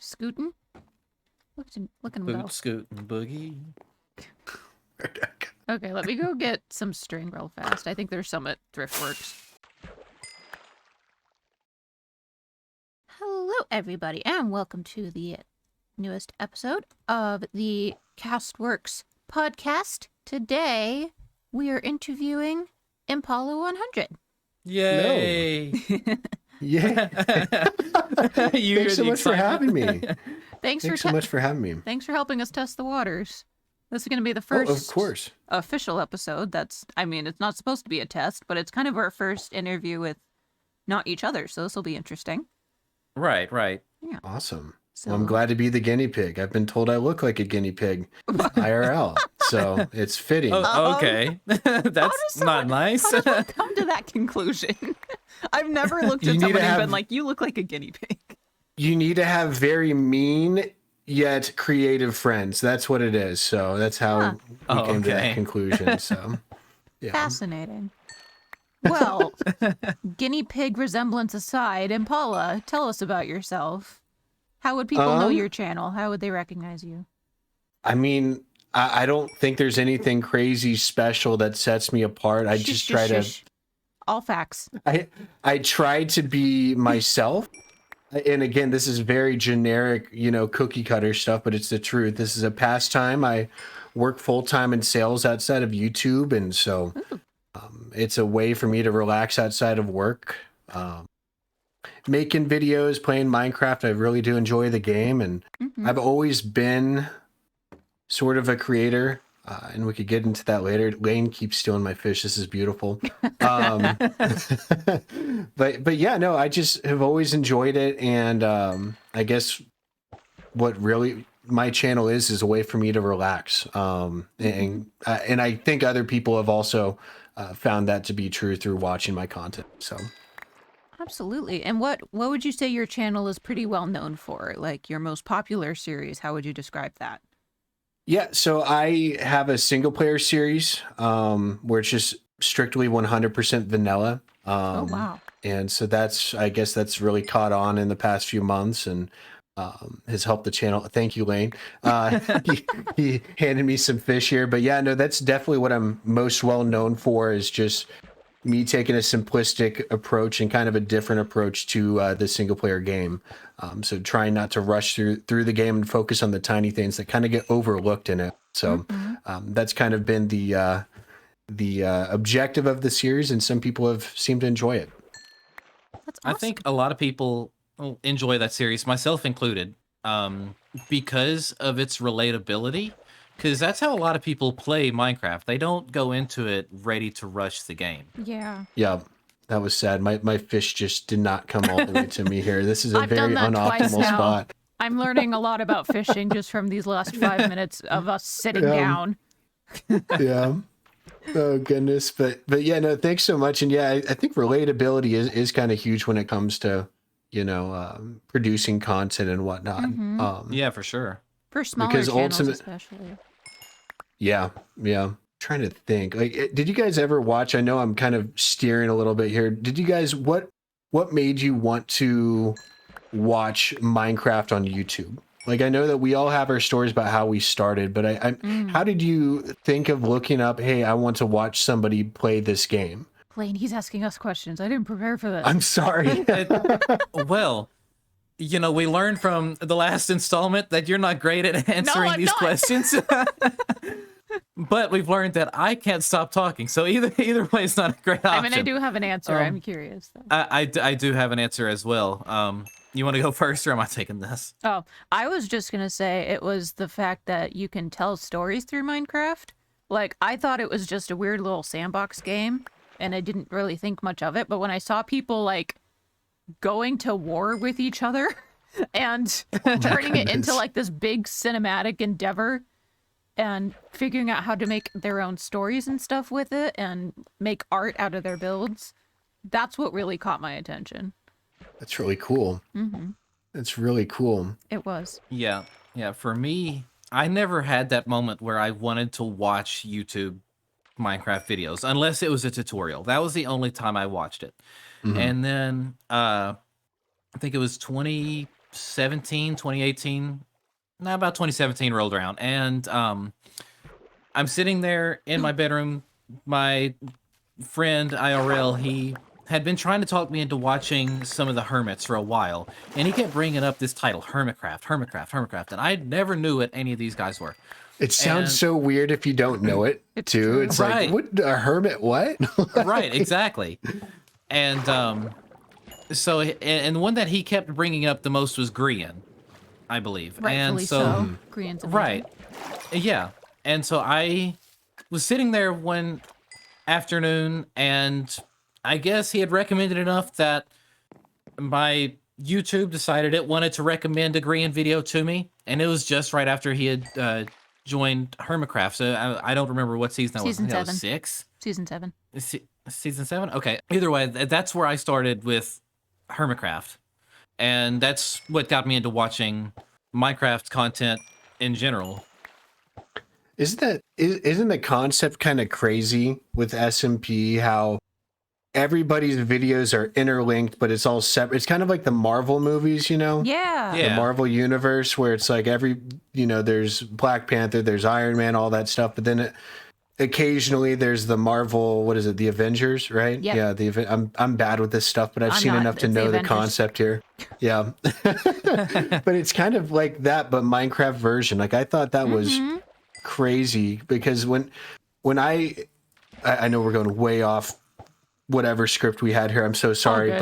Scootin'? Look at him go. Boot, scoot, and boogie. Okay, let me go get some string real fast. I think there's some at Thriftworks. Hello, everybody, and welcome to the newest episode of the Castworks podcast. Today, we are interviewing Impala 100. Yay! No. Yeah. Thanks so much for having me. Thanks so much for having me. Thanks for helping us test the waters. This is going to be the first of course. official episode. It's not supposed to be a test, but it's kind of our first interview with not each other, so this will be interesting. Right. Yeah. Awesome. So Well, I'm glad to be the guinea pig. I've been told I look like a guinea pig IRL, so it's fitting. Oh, okay. That's not nice. How does one come to that conclusion? I've never looked at someone and been like, you look like a guinea pig. You need to have very mean yet creative friends. That's what it is. So that's how we came to that conclusion. So, yeah. Fascinating. Well, guinea pig resemblance aside, Impala, tell us about yourself. How would people know your channel? How would they recognize you? I mean, I don't think there's anything crazy special that sets me apart. I just try to... All facts. I try to be myself. And again, this is very generic, cookie cutter stuff, but it's the truth. This is a pastime. I work full-time in sales outside of YouTube. And so it's a way for me to relax outside of work. Making videos, playing Minecraft. I really do enjoy the game. And I've always been sort of a creator. And we could get into that later. Lane keeps stealing my fish. This is beautiful. But yeah, no, I just have always enjoyed it. And I guess what really my channel is a way for me to relax. And I think other people have also found that to be true through watching my content. So. Absolutely. And what would you say your channel is pretty well known for? Like your most popular series, how would you describe that? Yeah, so I have a single player series where it's just strictly 100% vanilla. Oh, wow. And so I guess that's really caught on in the past few months and has helped the channel. Thank you, Lane. He handed me some fish here. But yeah, no, that's definitely what I'm most well known for is just me taking a simplistic approach and kind of a different approach to the single player game. So trying not to rush through the game and focus on the tiny things that kind of get overlooked in it. So that's kind of been the objective of the series, and some people have seemed to enjoy it. That's awesome. I think a lot of people enjoy that series, myself included, because of its relatability. Because that's how a lot of people play Minecraft. They don't go into it ready to rush the game. Yeah. Yeah, that was sad. My fish just did not come all the way to me here. This is a I've very done that twice unoptimal now. spot. I'm learning a lot about fishing just from these last 5 minutes of us sitting down. Yeah. Oh goodness. But yeah, no, thanks so much. And yeah, I think relatability is kind of huge when it comes to, producing content and whatnot. Yeah, for sure. For smaller channels especially. Yeah. Trying to think. Like, did you guys ever watch? I know I'm kind of steering a little bit here. Did you guys what made you want to watch Minecraft on YouTube? Like, I know that we all have our stories about how we started, but how did you think of looking up, hey, I want to watch somebody play this game? Blaine, he's asking us questions. I didn't prepare for this. I'm sorry. Well, we learned from the last installment that you're not great at answering these questions. But we've learned that I can't stop talking. So either way is not a great option. I mean, I do have an answer. I'm curious, though. I do have an answer as well. You want to go first, or am I taking this? Oh, I was just going to say it was the fact that you can tell stories through Minecraft. Like, I thought it was just a weird little sandbox game, and I didn't really think much of it. But when I saw people, like, going to war with each other and turning it into, like, this big cinematic endeavor and figuring out how to make their own stories and stuff with it and make art out of their builds, that's what really caught my attention. That's really cool. That's really cool. It was. Yeah. For me, I never had that moment where I wanted to watch YouTube Minecraft videos, unless it was a tutorial. That was the only time I watched it. And then I think it was 2018, no, about 2017 rolled around, and I'm sitting there in my bedroom. My friend IRL, he had been trying to talk me into watching some of the Hermits for a while, and he kept bringing up this title, Hermitcraft, and I never knew what any of these guys were. It sounds And so weird if you don't know it, It's too. true. It's Right. like, what, a hermit, what? right, exactly. And so and the one that he kept bringing up the most was Grian, I believe. Rightfully And so. Grian's amazing. right, yeah. And so I was sitting there one afternoon, and I guess he had recommended enough that my YouTube decided it wanted to recommend a Grian video to me, and it was just right after he had joined Hermitcraft. So I don't remember what season that was. I Season think that was 7. 6. Season 7. Season 7. Okay. Either way, that's where I started with Hermitcraft, and that's what got me into watching Minecraft content in general. Isn't the concept kind of crazy with SMP, how everybody's videos are interlinked, but it's all separate? It's kind of like the Marvel movies, you know? Yeah. Yeah. The Marvel universe, where it's like there's Black Panther, there's Iron Man, all that stuff, but then occasionally there's the Marvel, what is it, the Avengers, right? Yep. Yeah, I'm bad with this stuff, but I've I'm seen not. enough to It's the know the Avengers. concept here. Yeah. But it's kind of like that, but Minecraft version. Like, I thought that was crazy, because when I know we're going way off whatever script we had here, I'm so sorry, good.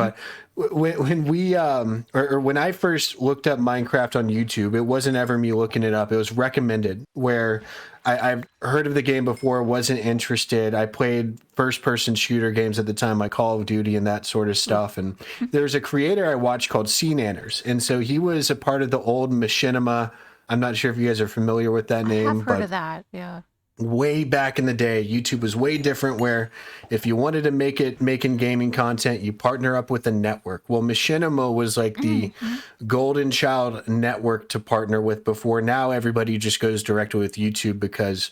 but when we or when I first looked up Minecraft on YouTube, it wasn't ever me looking it up. It was recommended, where I've heard of the game before, wasn't interested. I played first person shooter games at the time, like Call of Duty and that sort of stuff. And there's a creator I watched called Sea Nanners, and so he was a part of the old Machinima. I'm not sure if you guys are familiar with that name, I've heard but of that. Yeah. way back in the day, YouTube was way different, where if you wanted to making gaming content, you partner up with a network. Well, Machinima was like the golden child network to partner with before. Now everybody just goes directly with YouTube, because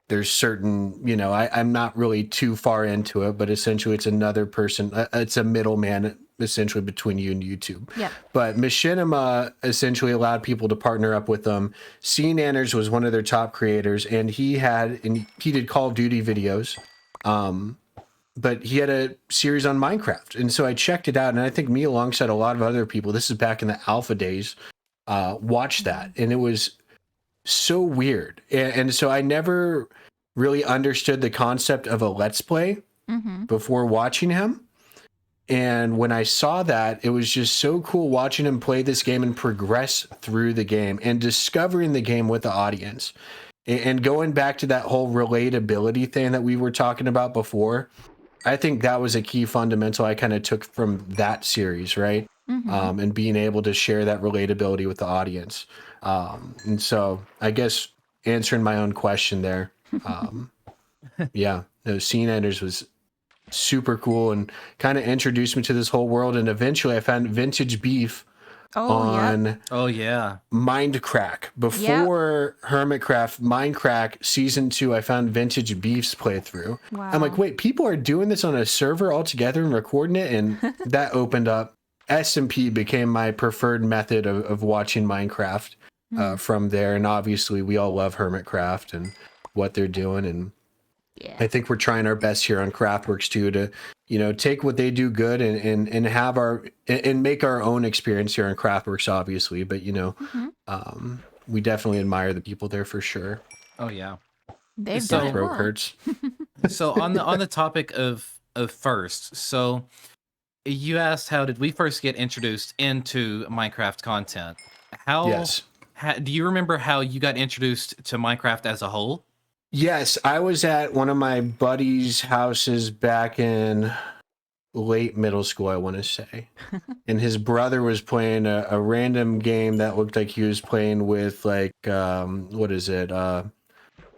there's certain, I'm not really too far into it, but essentially it's another person. It's a middleman essentially between you and YouTube. Yeah. But Machinima essentially allowed people to partner up with them. Sea Nanners was one of their top creators, and he did Call of Duty videos. But he had a series on Minecraft. And so I checked it out, and I think me, alongside a lot of other people, this is back in the alpha days, watched that. And it was so weird. And so I never really understood the concept of a Let's Play before watching him. And when I saw that, it was just so cool watching him play this game and progress through the game and discovering the game with the audience. And going back to that whole relatability thing that we were talking about before, I think that was a key fundamental I kind of took from that series, right? And being able to share that relatability with the audience. And so I guess answering my own question there, yeah, no, Sea Nanners was super cool and kind of introduced me to this whole world. And eventually I found Vintage Beef on Oh yeah. Mindcrack. Before Hermitcraft, Mindcrack Season 2, I found Vintage Beef's playthrough. Wow. I'm like, wait, people are doing this on a server all together and recording it? And that opened up. SMP became my preferred method of watching Minecraft from there. And obviously we all love Hermitcraft and what they're doing. And Yeah. I think we're trying our best here on Craftworks too, to, take what they do good and have and make our own experience here on Craftworks, obviously. But, we definitely admire the people there for sure. Oh yeah. They've So- done it Throat well. hurts. So on the topic of first, so you asked how did we first get introduced into Minecraft content? Yes. Do you remember how you got introduced to Minecraft as a whole? Yes, I was at one of my buddies' houses back in late middle school, I want to say. And his brother was playing a random game that looked like he was playing with, like, what is it?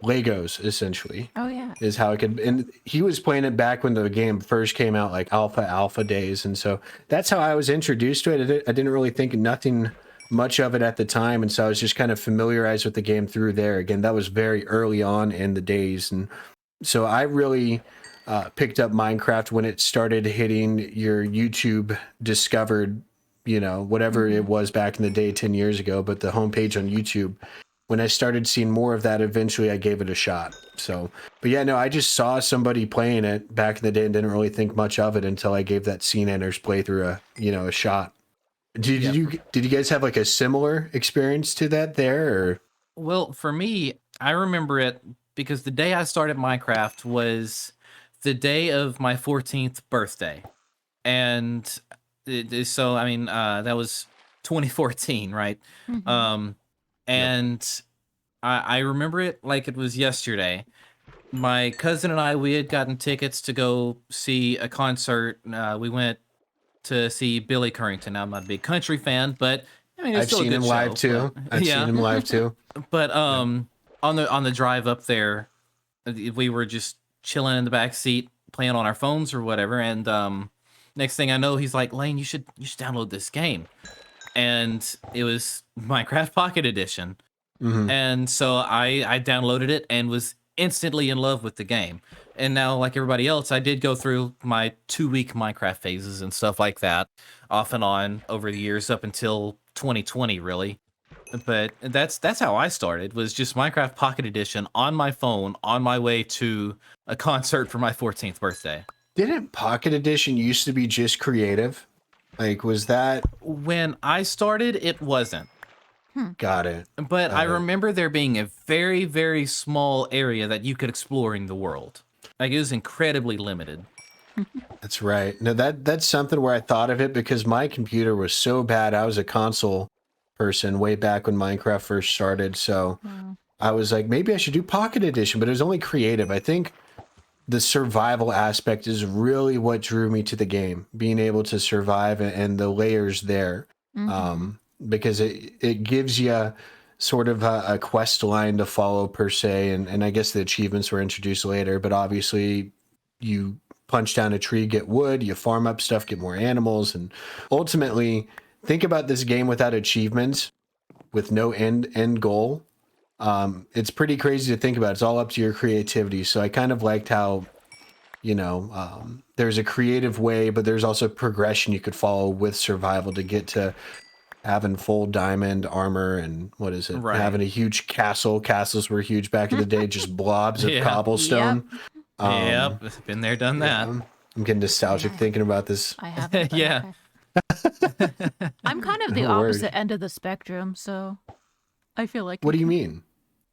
Legos, essentially, Oh yeah. is how it could. And he was playing it back when the game first came out, like alpha days. And so that's how I was introduced to it. I didn't really think nothing much of it at the time, and so I was just kind of familiarized with the game through there. Again, that was very early on in the days, and so I really picked up Minecraft when it started hitting your YouTube discovered you know, whatever it Mhm. was back in the day 10 years ago, but the homepage on YouTube, when I started seeing more of that, eventually I gave it a shot. So, but yeah, no, I just saw somebody playing it back in the day and didn't really think much of it until I gave that Scene Enters playthrough a shot. Yep. Did you guys have like a similar experience to that there, or? Well, for me, I remember it because the day I started Minecraft was the day of my 14th birthday. And so, I mean, that was 2014, right? Mhm. Um, Yep. and I remember it like it was yesterday. My cousin and we had gotten tickets to go see a concert. We went to see Billy Currington. Now, I'm not a big country fan, but I mean, it's I've still a seen good him live show. But too. I've seen yeah, him live too. but Yeah. on the drive up there, we were just chilling in the back seat, playing on our phones or whatever. And next thing I know, he's like, "Lane, you should download this game." And it was Minecraft Pocket Edition. Hmm. And so I downloaded it and was instantly in love with the game. And now, like everybody else, I did go through my 2-week Minecraft phases and stuff like that, off and on over the years up until 2020, really. But that's how I started, was just Minecraft Pocket Edition on my phone on my way to a concert for my 14th birthday. Didn't Pocket Edition used to be just creative? Like, was that? When I started, it wasn't. Got it. But I Got it. remember there being a very, very small area that you could explore in the world. Like, it was incredibly limited. That's right. No, that's something where I thought of it because my computer was so bad. I was a console person way back when Minecraft first started. So Wow. I was like, maybe I should do Pocket Edition, but it was only creative. I think the survival aspect is really what drew me to the game, being able to survive and the layers there. Mhm. Because it gives you sort of a quest line to follow per se. And I guess the achievements were introduced later, but obviously you punch down a tree, get wood, you farm up stuff, get more animals. And ultimately think about this game without achievements, with no end goal. It's pretty crazy to think about. It's all up to your creativity. So I kind of liked how, there's a creative way, but there's also progression you could follow with survival to get to having full diamond armor and what is it? Right. Having a huge castle. Castles were huge back in the day, just blobs of Yeah. Yep. cobblestone. Um, Yep. Been there, done that. yeah, I'm getting nostalgic Yeah. thinking about this. I haven't, but Yeah. okay. I'm kind of the No word. opposite end of the spectrum, so I feel like What do you mean?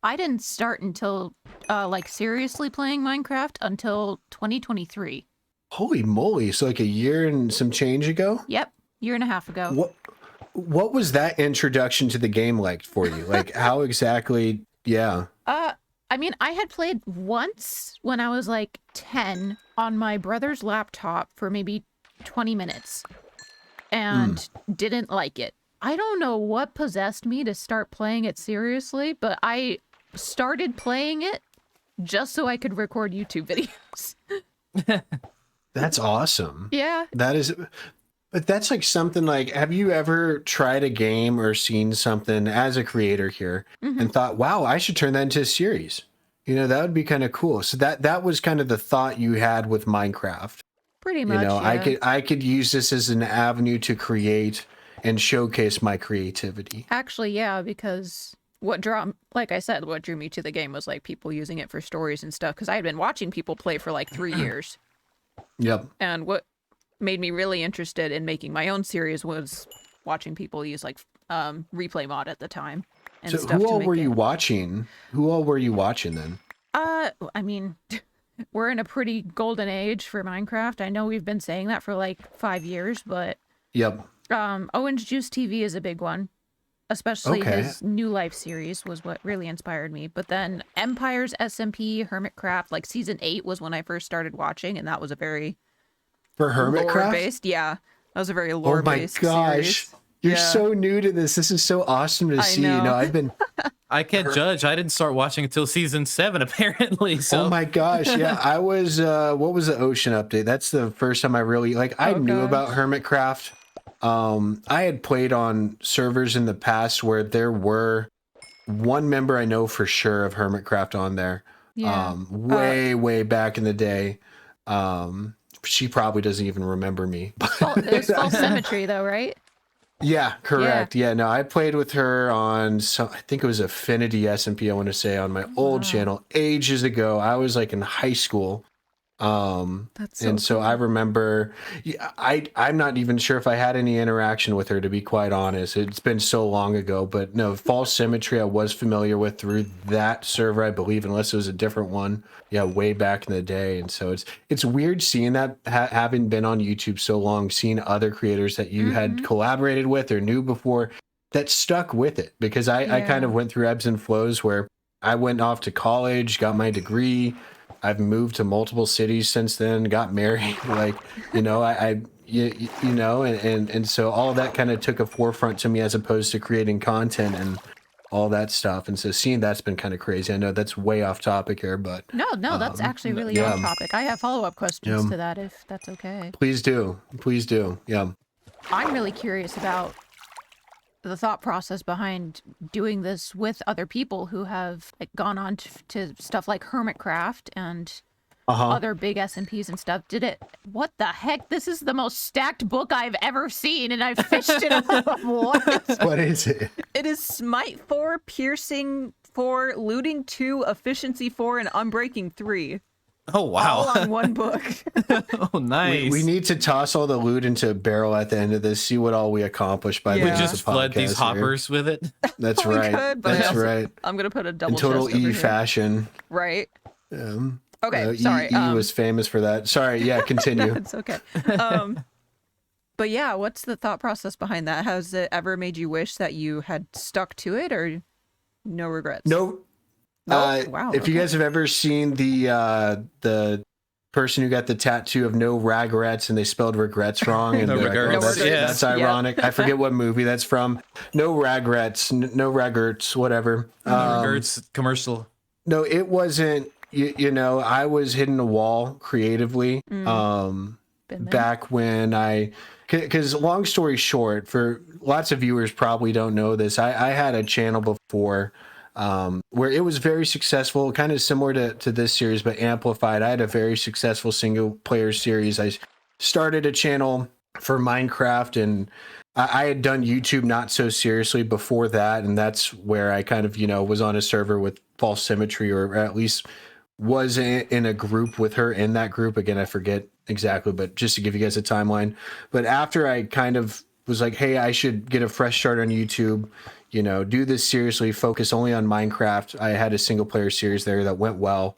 I didn't start until like seriously playing Minecraft until 2023. Holy moly! So like a year and some change ago. Yep, year and a half ago. What was that introduction to the game like for you? Like how exactly? Yeah. I mean, I had played once when I was like 10 on my brother's laptop for maybe 20 minutes and didn't like it. I don't know what possessed me to start playing it seriously, but I started playing it just so I could record YouTube videos. That's awesome. Yeah. That is, but that's like something like, have you ever tried a game or seen something as a creator here and thought, wow, I should turn that into a series? You know, that would be kind of cool. So that was kind of the thought you had with Minecraft. Pretty much, yeah. I could use this as an avenue to create and showcase my creativity. Actually, yeah, because like I said, what drew me to the game was like people using it for stories and stuff. Because I had been watching people play for like 3 years, Yep. and what made me really interested in making my own series was watching people use like replay mod at the time and So stuff who to all make were it. you watching? Who all were you watching then? I mean, we're in a pretty golden age for Minecraft. I know we've been saying that for like 5 years, but Yep. Orange Juice TV is a big one. Especially Okay. his New Life series was what really inspired me. But then Empire's SMP, Hermitcraft, like season 8 was when I first started watching, and that was a very For Hermitcraft? lore-based. Yeah, that was a very Oh my lore-based gosh. series. You're Yeah. so new to this. This is so awesome to I see. know. You know, I've been I can't judge. I didn't start watching until season 7, apparently. So Oh my gosh, yeah. I was what was the ocean update? That's the first time I really like I Oh, knew gosh. about Hermitcraft. I had played on servers in the past where there were one member I know for sure of Hermitcraft on there. Yeah. Way back in the day. She probably doesn't even remember me. It was Full Symmetry, though, right? Yeah, correct. Yeah, no, I played with her on some, I think it was Affinity SMP, I want to say, on my old Wow. channel ages ago. I was like in high school. That's so And so cool. I remember, yeah, I'm not even sure if I had any interaction with her, to be quite honest. It's been so long ago, but no, False Symmetry I was familiar with through that server, I believe, unless it was a different one. Yeah, way back in the day. And so it's weird seeing that, having been on YouTube so long, seeing other creators that you had Mm-hmm. collaborated with or knew before that stuck with it. Because I kind Yeah. of went through ebbs and flows where I went off to college, got my degree. I've moved to multiple cities since then, got married, like, you know, and so all of that kind of took a forefront to me as opposed to creating content and all that stuff. And so seeing that's been kind of crazy. I know that's way off topic here, but No, that's actually really on yeah, topic. I have follow-up questions yeah, to that if that's okay. please do. Please do. Yeah. I'm really curious about the thought process behind doing this with other people who have like gone on to stuff like Hermitcraft and Uh-huh. other big SMPs and stuff. What the heck? This is the most stacked book I've ever seen, and I've fished it up. What? What is it? It is Smite 4, Piercing 4, Looting 2, Efficiency 4, and Unbreaking 3. Oh wow. All on one book. Oh nice. We need to toss all the loot into a barrel at the end of this, see what all we accomplish by the Yeah. We end of just the flood podcast these here. hoppers with it. That's We right. could, but I That's also- right. I'm going to put a double In total chest over E here. fashion. Right? Okay, Okay, sorry. E was famous for that. Sorry, yeah, continue. That's okay. But yeah, what's the thought process behind that? Has it ever made you wish that you had stuck to it, or no regrets? No. No? Wow, If you okay. guys have ever seen the person who got the tattoo of no regrets and they spelled regrets wrong, and No they're like, oh, regrets. that's, Yeah. that's ironic. I forget what movie that's from. No regrets, no regrets, whatever. Regards commercial. No, it wasn't. You know, I was hitting a wall creatively. Been there. Back when because long story short, for lots of viewers probably don't know this, I had a channel before where it was very successful, kind of similar to this series, but amplified. I had a very successful single player series. I started a channel for Minecraft, and I had done YouTube not so seriously before that, and that's where I kind of, was on a server with False Symmetry, or at least was in a group with her in that group. Again, I forget exactly, but just to give you guys a timeline. But after I kind of was like, hey, I should get a fresh start on YouTube, do this seriously, focus only on Minecraft. I had a single player series there that went well.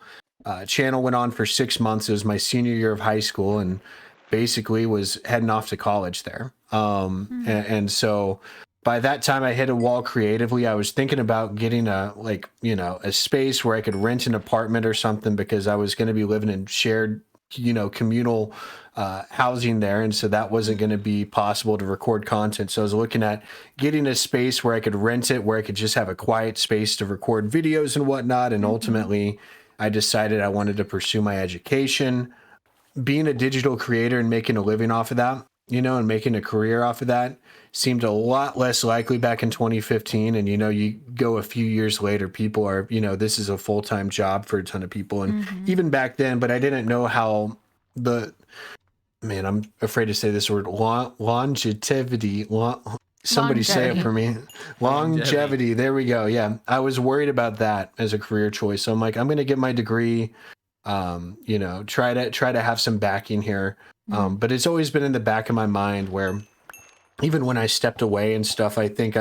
Channel went on for 6 months. It was my senior year of high school, and basically was heading off to college there. And so by that time I hit a wall creatively. I was thinking about getting a space where I could rent an apartment or something, because I was going to be living in shared, communal housing there. And so that wasn't going to be possible to record content. So I was looking at getting a space where I could rent it, where I could just have a quiet space to record videos and whatnot. And ultimately I decided I wanted to pursue my education, being a digital creator and making a living off of that, and making a career off of that seemed a lot less likely back in 2015. And, you go a few years later, people are, this is a full-time job for a ton of people. And even back then, but I didn't know how I'm afraid to say this word, longevity. Somebody say it for me. Longevity. There we go. Yeah. I was worried about that as a career choice. So I'm like, I'm going to get my degree, try to have some backing here. But it's always been in the back of my mind, where even when I stepped away and stuff, I think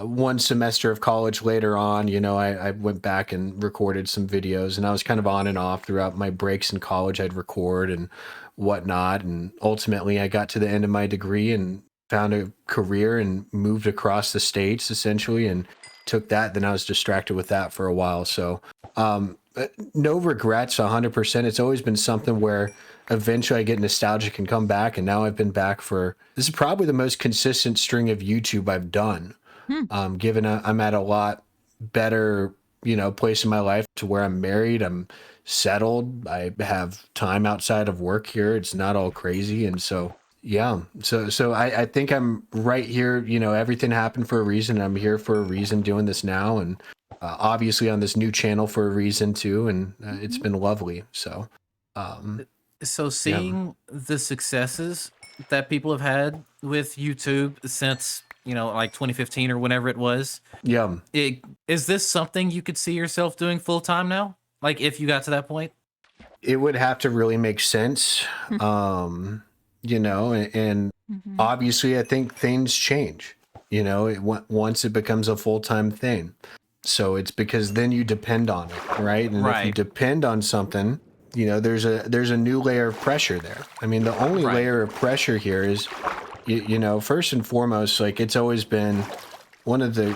one semester of college later on, I went back and recorded some videos, and I was kind of on and off throughout my breaks in college. I'd record and whatnot. And ultimately I got to the end of my degree and found a career and moved across the States essentially, and took that. Then I was distracted with that for a while. So, no regrets, 100%. It's always been something where eventually I get nostalgic and come back. And now I've been back this is probably the most consistent string of YouTube I've done. Given I'm at a lot better, place in my life, to where I'm married, I'm settled, I have time outside of work here. It's not all crazy. And so, yeah. So I think I'm right here. Everything happened for a reason. I'm here for a reason doing this now. And obviously on this new channel for a reason too. And it's been lovely. So, So seeing the successes that people have had with YouTube since, like 2015 or whenever it was. Yeah. Is this something you could see yourself doing full time now? Like if you got to that point? It would have to really make sense. And Mhm. obviously I think things change, once it becomes a full-time thing. So it's because then you depend on it, right? And if you Right. depend on something, there's a new layer of pressure there. I mean, the only Right. layer of pressure here is, first and foremost, like it's always been one of the,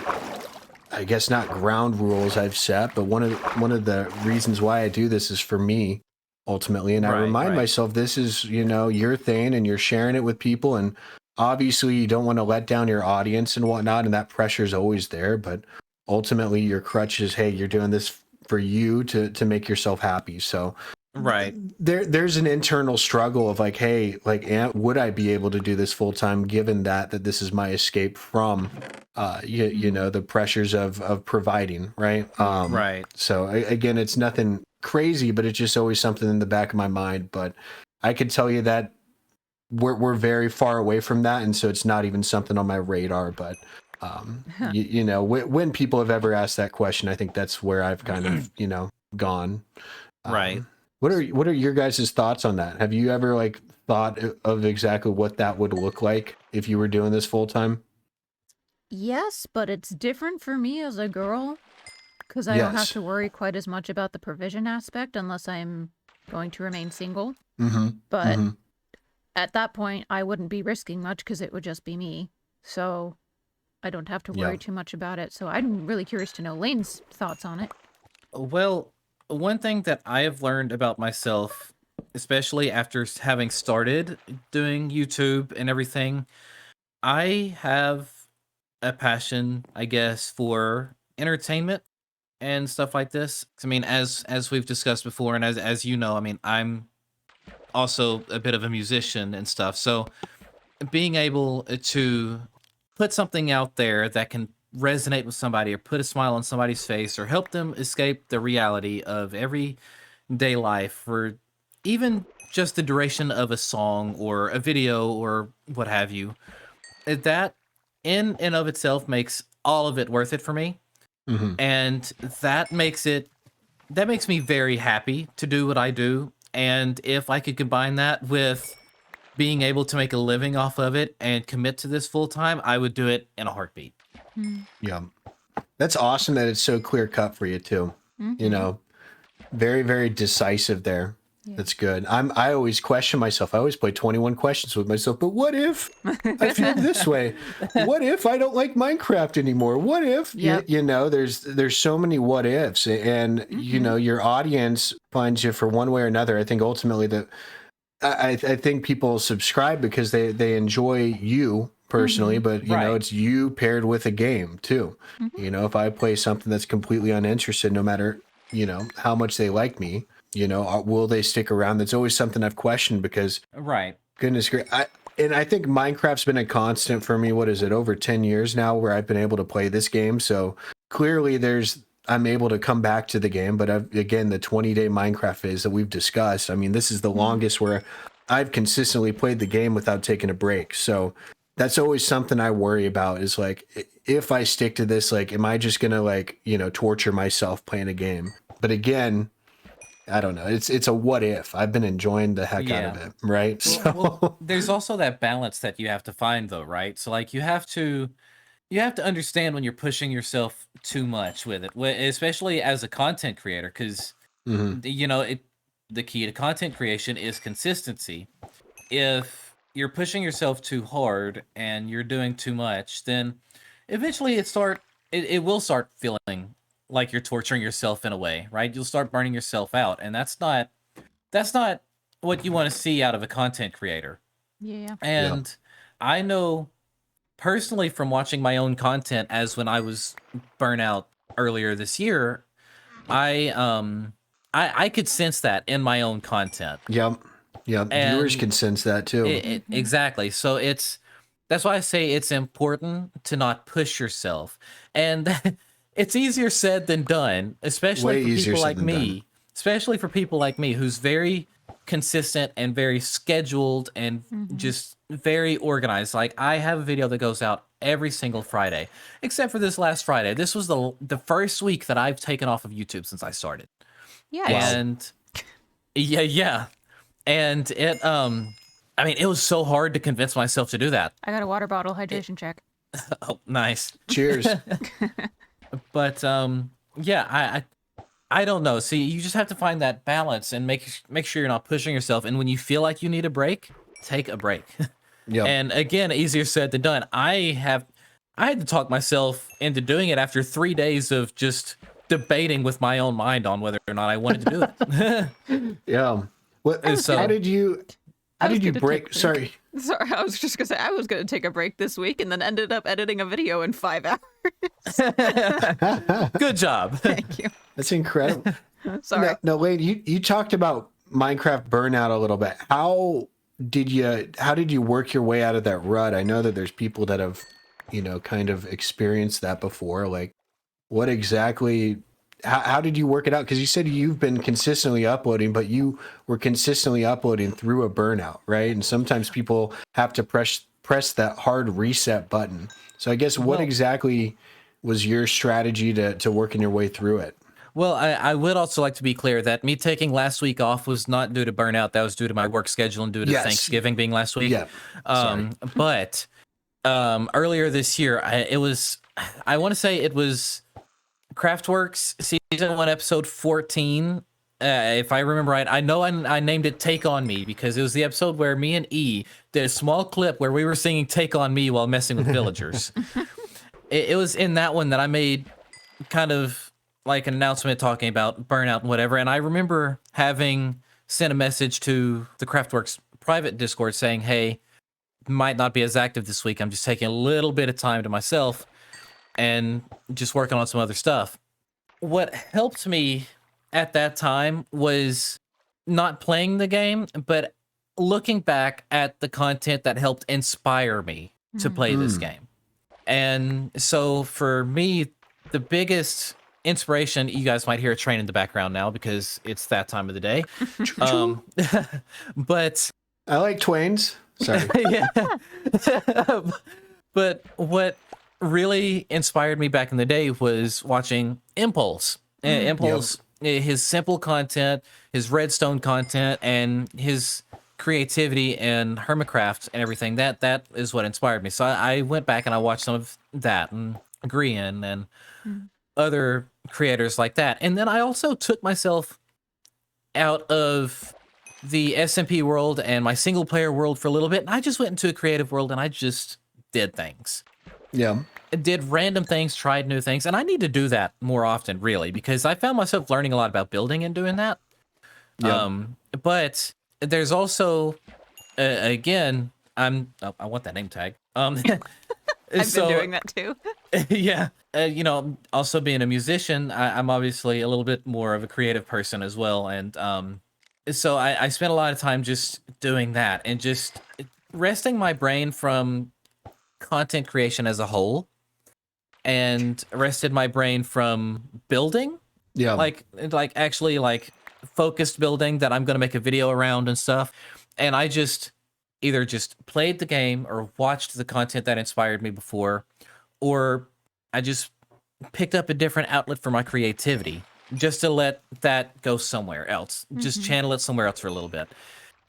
I guess not ground rules I've set, but one of the reasons why I do this is for me ultimately. And I remind myself this is, your thing and you're sharing it with people. And obviously you don't want to let down your audience and whatnot. And that pressure is always there. But ultimately your crutch is, hey, you're doing this for you to make yourself happy. So Right. there's an internal struggle of like, hey, like, would I be able to do this full time given that this is my escape from, the pressures of providing, right? Right. So again, it's nothing crazy, but it's just always something in the back of my mind. But I could tell you that we're very far away from that, and so it's not even something on my radar. But when people have ever asked that question, I think that's where I've kind of gone. Right. What are your guys' thoughts on that? Have you ever like thought of exactly what that would look like if you were doing this full time? Yes, but it's different for me as a girl because I don't have Yes. to worry quite as much about the provision aspect unless I'm going to remain single. Mm-hmm. But Mm-hmm. at that point, I wouldn't be risking much because it would just be me. So I don't have to worry Yeah. too much about it. So I'm really curious to know Lane's thoughts on it. Well, one thing that I have learned about myself, especially after having started doing YouTube and everything, I have a passion, I guess, for entertainment and stuff like this. I mean, as we've discussed before, and as you know, I mean, I'm also a bit of a musician and stuff. So being able to put something out there that can resonate with somebody or put a smile on somebody's face or help them escape the reality of everyday life for even just the duration of a song or a video or what have you, that in and of itself makes all of it worth it for me. Mm-hmm. And that makes me very happy to do what I do. And if I could combine that with being able to make a living off of it and commit to this full time, I would do it in a heartbeat. Yeah. That's awesome that it's so clear cut for you too. Mm-hmm. Very, very decisive there. Yeah. That's good. I always question myself. I always play 21 questions with myself, but what if I feel this way? What if I don't like Minecraft anymore? What if Yep. there's so many what ifs, and your audience finds you for one way or another. I think ultimately that I think people subscribe because they enjoy you personally, but Right. it's you paired with a game too. Mm-hmm. If I play something that's completely uninterested, no matter how much they like me, will they stick around? That's always something I've questioned because Right. goodness gracious, I think Minecraft's been a constant for me. What is it, over 10 years now where I've been able to play this game? So clearly I'm able to come back to the game, but again, the 20-day Minecraft phase that we've discussed, I mean, this is the longest where I've consistently played the game without taking a break. So that's always something I worry about is like, if I stick to this, like, am I just going to like, torture myself playing a game? But again, I don't know. It's a what if. I've been enjoying the heck out of Yeah. it, right? So There's also that balance that you have to find though, right? So like you have to understand when you're pushing yourself too much with it, especially as a content creator, because mhm. the key to content creation is consistency. If you're pushing yourself too hard and you're doing too much, then eventually it will start feeling like you're torturing yourself in a way, right? You'll start burning yourself out, and that's not what you want to see out of a content creator. Yeah. Yeah. And I know personally from watching my own content as when I was burnout earlier this year, I could sense that in my own content. Yep. Yep. Viewers And can sense that too. Mm-hmm. exactly. So that's why I say it's important to not push yourself. And it's easier said than done, especially Way for easier people said like than done. me, especially for people like me who's very consistent and very scheduled and just very organized. Like I have a video that goes out every single Friday, except for this last Friday. This was the first week that I've taken off of YouTube since I started. Yeah. And yeah. And it I mean, it was so hard to convince myself to do that. I got a water bottle hydration check. Oh, nice. Cheers. But yeah, I don't know. See, you just have to find that balance and make sure you're not pushing yourself. And when you feel like you need a break, take a break. Yeah. And again, easier said than done. I had to talk myself into doing it after 3 days of just debating with my own mind on whether or not I wanted to do it. Yeah. What? So- How did you break? Sorry. Sorry, I was just gonna say I was gonna take a break this week and then ended up editing a video in 5 hours. Good job. Thank you. That's incredible. Sorry. No, Lane, you talked about Minecraft burnout a little bit. How did you work your way out of that rut? I know that there's people that have, kind of experienced that before. Like, what exactly? How did you work it out? Because you said you've been consistently uploading, but you were consistently uploading through a burnout, right? And sometimes people have to press that hard reset button. So I guess what exactly was your strategy to working your way through it? Well, I would also like to be clear that me taking last week off was not due to burnout. That was due to my work schedule and due to Yes. Thanksgiving being last week. Yeah. Sorry. But earlier this year, I want to say it was Craftworks season 1 episode 14. If I remember right, I know I named it Take On Me because it was the episode where me and E did a small clip where we were singing Take On Me while messing with villagers. It was in that one that I made kind of like an announcement talking about burnout and whatever. And I remember having sent a message to the Craftworks private Discord saying, hey, might not be as active this week. I'm just taking a little bit of time to myself and just working on some other stuff. What helped me at that time was not playing the game, but looking back at the content that helped inspire me to play this game. And so for me, the biggest inspiration, you guys might hear a train in the background now because it's that time of the day. But I like Twains. Sorry. yeah. But what really inspired me back in the day was watching Impulse. Impulse, his simple content, his redstone content, and his creativity and hermitcraft and everything. That is what inspired me. So I went back and I watched some of that and Grian and other creators like that. And then I also took myself out of the SMP world and my single player world for a little bit. And I just went into a creative world and I just did things. Yeah. Did random things, tried new things. And I need to do that more often, really, because I found myself learning a lot about building and doing that. Yeah. But there's also, again, I want that name tag. I've been doing that too. Yeah. Also being a musician, I'm obviously a little bit more of a creative person as well. And so I spent a lot of time just doing that and just resting my brain from content creation as a whole and rested my brain from building. Yeah. Like actually like focused building that I'm going to make a video around and stuff. And I just either just played the game or watched the content that inspired me before, or I just picked up a different outlet for my creativity just to let that go somewhere else, just channel it somewhere else for a little bit.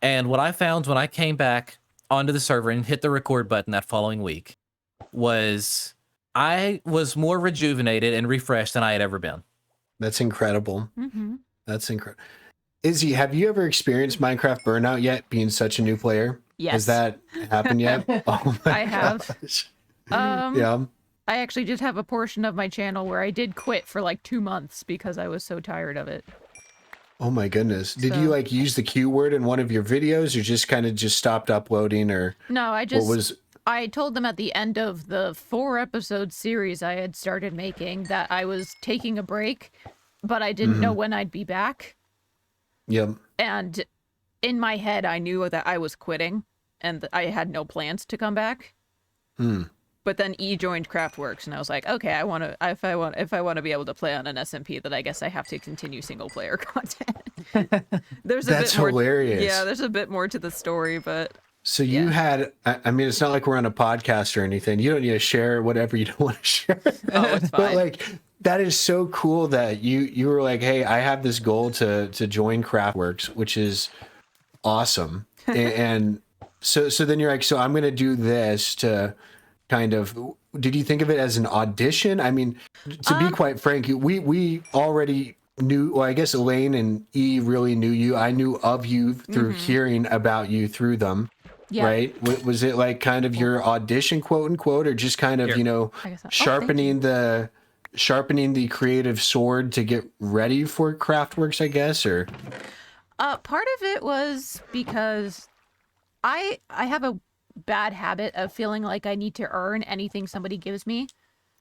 And what I found when I came back onto the server and hit the record button that following week was I was more rejuvenated and refreshed than I had ever been. That's incredible. Mm-hmm. That's incredible. Izzy, have you ever experienced Minecraft burnout yet, being such a new player? Yes. Has that happened yet? Oh my I have. gosh. Yeah. Yeah. I actually did have a portion of my channel where I did quit for like 2 months because I was so tired of it. Oh my goodness. Did So- you like use the Q word in one of your videos or just kind of just stopped uploading or No, what was I told them at the end of the 4-episode series I had started making that I was taking a break, but I didn't know when I'd be back. Yep. And in my head, I knew that I was quitting and that I had no plans to come back. But then E joined Craftworks, and I was like, okay, if I want to be able to play on an SMP, then I guess I have to continue single player content. That's hilarious. Yeah, there's a bit more to the story, but so you had, I mean, it's not like we're on a podcast or anything. You don't need to share whatever you don't want to share. Oh, it's fine. But like, that is so cool that you were like, hey, I have this goal to join Craftworks, which is awesome. And so then you're like, so I'm going to do this to kind of, did you think of it as an audition? I mean, to be quite frank, we already knew, well, I guess Elaine and E really knew you. I knew of you through hearing about you through them. Yeah. Right? Was it like kind of your audition, quote unquote, or just kind of, you know, I guess so. sharpening the creative sword to get ready for Craftworks, I guess, or Part of it was because I have a bad habit of feeling like I need to earn anything somebody gives me.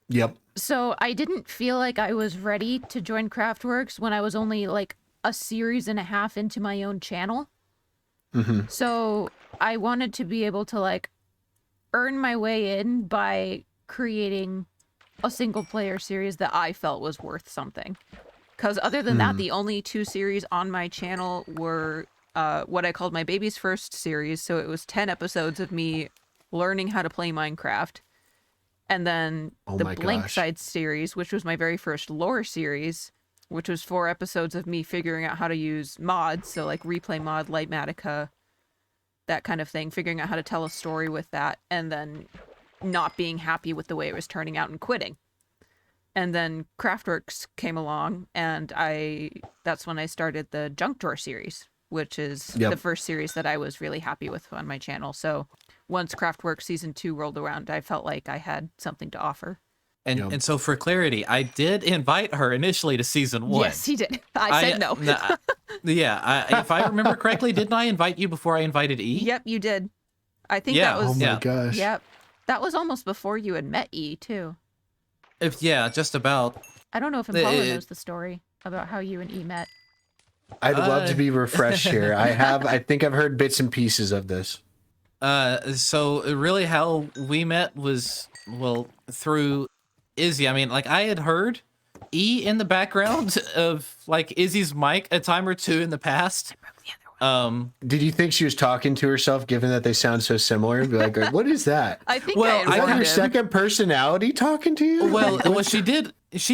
yep. So I didn't feel like I was ready to join Craftworks when I was only like a series and a half into my own channel. So I wanted to be able to like earn my way in by creating a single player series that I felt was worth something. Because other than that, the only 2 series on my channel were what I called my baby's first series. So it was 10 episodes of me learning how to play Minecraft. And then the Blank Side series, which was my very first lore series, which was 4 episodes of me figuring out how to use mods. So like Replay Mod, Lightmatica, that kind of thing, figuring out how to tell a story with that, and then not being happy with the way it was turning out and quitting. And then Craftworks came along, and that's when I started the Junk Drawer series, which is the first series that I was really happy with on my channel. So once Craftworks Season 2 rolled around, I felt like I had something to offer. And so for clarity, I did invite her initially to Season 1. Yes, he did. I said no. If I remember correctly, didn't I invite you before I invited E? Yep, you did. I think Yeah. that was... Oh my gosh. Yep. That was almost before you had met E, too. Just about. I don't know if Impala knows the story about how you and E met. I'd love to be refreshed here. I think I've heard bits and pieces of this. So really how we met was, well, through Izzy. I mean, like, I had heard E in the background of like Izzy's mic a time or two in the past. Did you think she was talking to herself, given that they sound so similar? Be like, what is that? I think Well, I Is that informed your him. second personality talking to you? well, she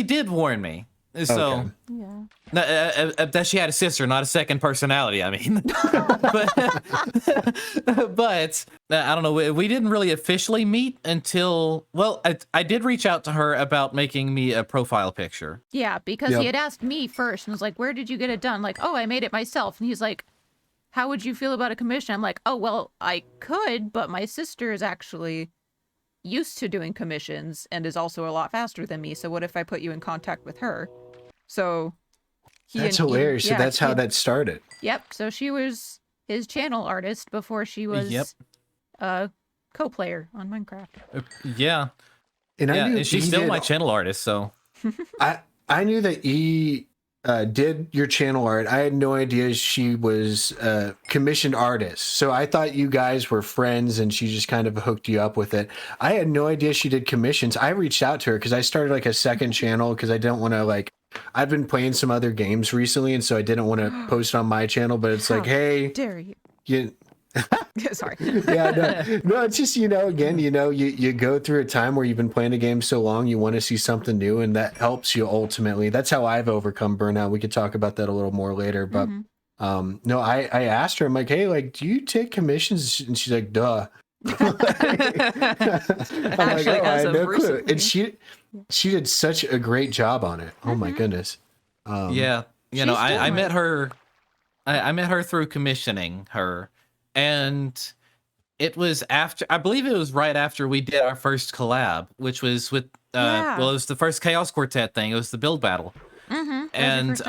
did warn me. So Okay. Yeah. that she had a sister, not a second personality. I mean, but I don't know. We didn't really officially meet until, well, I did reach out to her about making me a profile picture. Yeah, because Yep. he had asked me first and was like, where did you get it done? Like, oh, I made it myself. And he's like, how would you feel about a commission? I'm like, oh, well, I could, but my sister is actually used to doing commissions and is also a lot faster than me. So what if I put you in contact with her? So That's hilarious. So that's how that started. Yep. So she was his channel artist before she was a co-player on Minecraft. Yeah. And I knew and she's E still did- my channel artist. So I knew that E did your channel art. I had no idea she was a commissioned artist. So I thought you guys were friends and she just kind of hooked you up with it. I had no idea she did commissions. I reached out to her because I started like a second channel because I didn't want to like, I've been playing some other games recently and so I didn't want to post on my channel, but it's like, hey, Dare you? you, Sorry. no, it's just, again, you go through a time where you've been playing a game so long, you want to see something new, and that helps you ultimately. That's how I've overcome burnout. We could talk about that a little more later, but no, I asked her, I'm like, hey, like, do you take commissions? And she's like, duh. I'm Actually, I as had of no clue. recently. And she did such a great job on it. Oh my goodness. yeah, She's I still met her. I met her through commissioning her, and it was after, I believe it was right after we did our first collab, which was with Yeah. well, it was the first Chaos Quartet thing. It was the build battle. And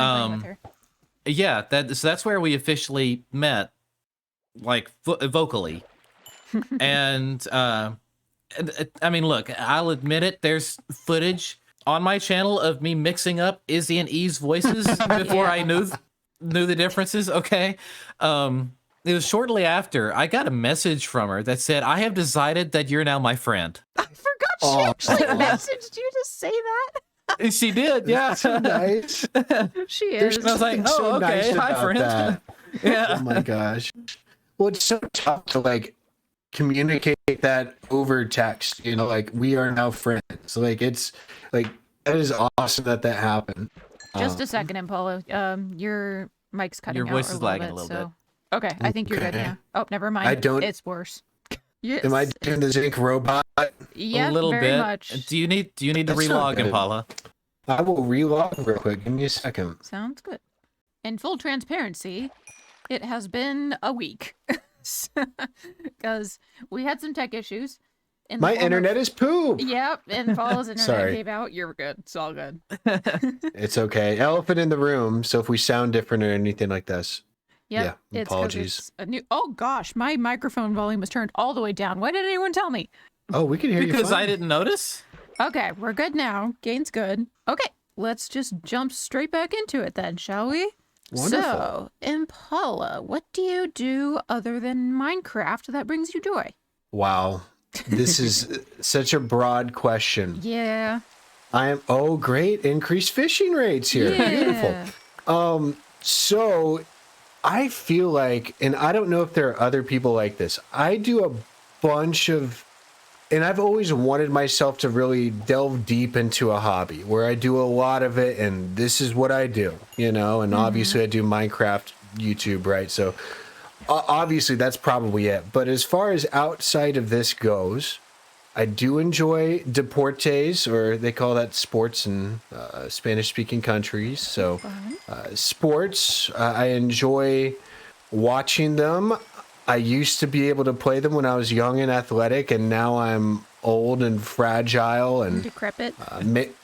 yeah, that's where we officially met, like vocally. And I mean, look, I'll admit it. There's footage on my channel of me mixing up Izzy and E's voices before I knew the differences. Okay, it was shortly after I got a message from her that said, "I have decided that you're now my friend." I forgot Oh, She actually messaged you to say that? She did, yeah. so nice. She There's is. And I was like, something so oh, okay, nice hi, about friend. that. Yeah. Oh my gosh. Well, it's so tough to like communicate that over text. You know, like we are now friends. Like it's like that is awesome that happened. Just a second, Impala. Your mic's cutting Your out voice a is little lagging bit, a little so. Okay, I think you're good Okay. now. Oh, never mind. I don't- It's worse. Yes. Am I doing the Zinc robot? Yeah, a little very bit. much. Do you need to That's not relog, good. Impala? I will relog real quick. Give me a second. Sounds good. In full transparency, it has been a week. Because we had some tech issues. In the My form of- internet is poop. Yep, and Paula's internet Sorry. gave out. You're good. It's all good. It's okay. Elephant in the room. So if we sound different or anything like this, Yep, yeah, it's 'cause apologies. it's a new. Oh gosh, my microphone volume was turned all the way down. Why didn't anyone tell me? Oh, we can hear you. Because fine. I didn't notice. Okay, we're good now. Gain's good. Okay, let's just jump straight back into it then, shall we? Wonderful. So, Impala, what do you do other than Minecraft that brings you joy? Wow. This is such a broad question. Yeah. Oh great, increased fishing rates here. Yeah. Beautiful. So I feel like, and I don't know if there are other people like this, I do a bunch of, and I've always wanted myself to really delve deep into a hobby where I do a lot of it and this is what I do, you know, and obviously I do Minecraft, YouTube, right? So obviously that's probably it. But as far as outside of this goes, I do enjoy deportes, or they call that sports in Spanish-speaking countries. So sports, I enjoy watching them. I used to be able to play them when I was young and athletic, and now I'm old and fragile and Decrepit.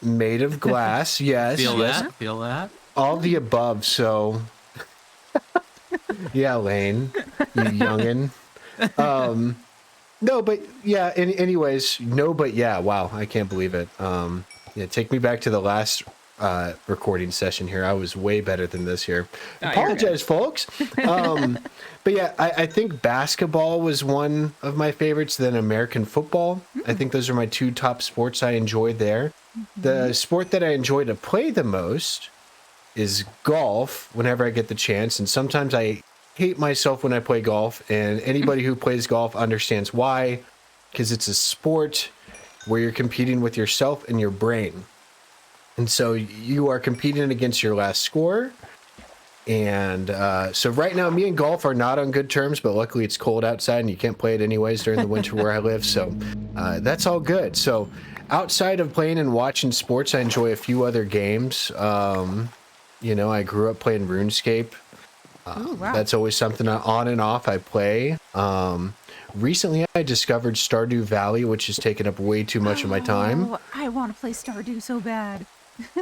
made of glass. Yes, Feel yes, that? Feel that? all the above. So, yeah, Lane, you youngin. No, but yeah. Anyways, no, but yeah. Wow, I can't believe it. Yeah, take me back to the last recording session here. I was way better than this here. Oh, you're Apologize, folks. But yeah, I think basketball was one of my favorites. Then American football. I think those are my two top sports I enjoyed there. The sport that I enjoy to play the most is golf. Whenever I get the chance, and sometimes I hate myself when I play golf, and anybody who plays golf understands why, because it's a sport where you're competing with yourself and your brain. And so you are competing against your last score. And so right now, me and golf are not on good terms, but luckily it's cold outside and you can't play it anyways during the winter where I live. So that's all good. So outside of playing and watching sports, I enjoy a few other games. You know, I grew up playing RuneScape. Ooh, wow. That's always something on and off I play. Recently, I discovered Stardew Valley, which has taken up way too much of my time. Oh, I want to play Stardew so bad.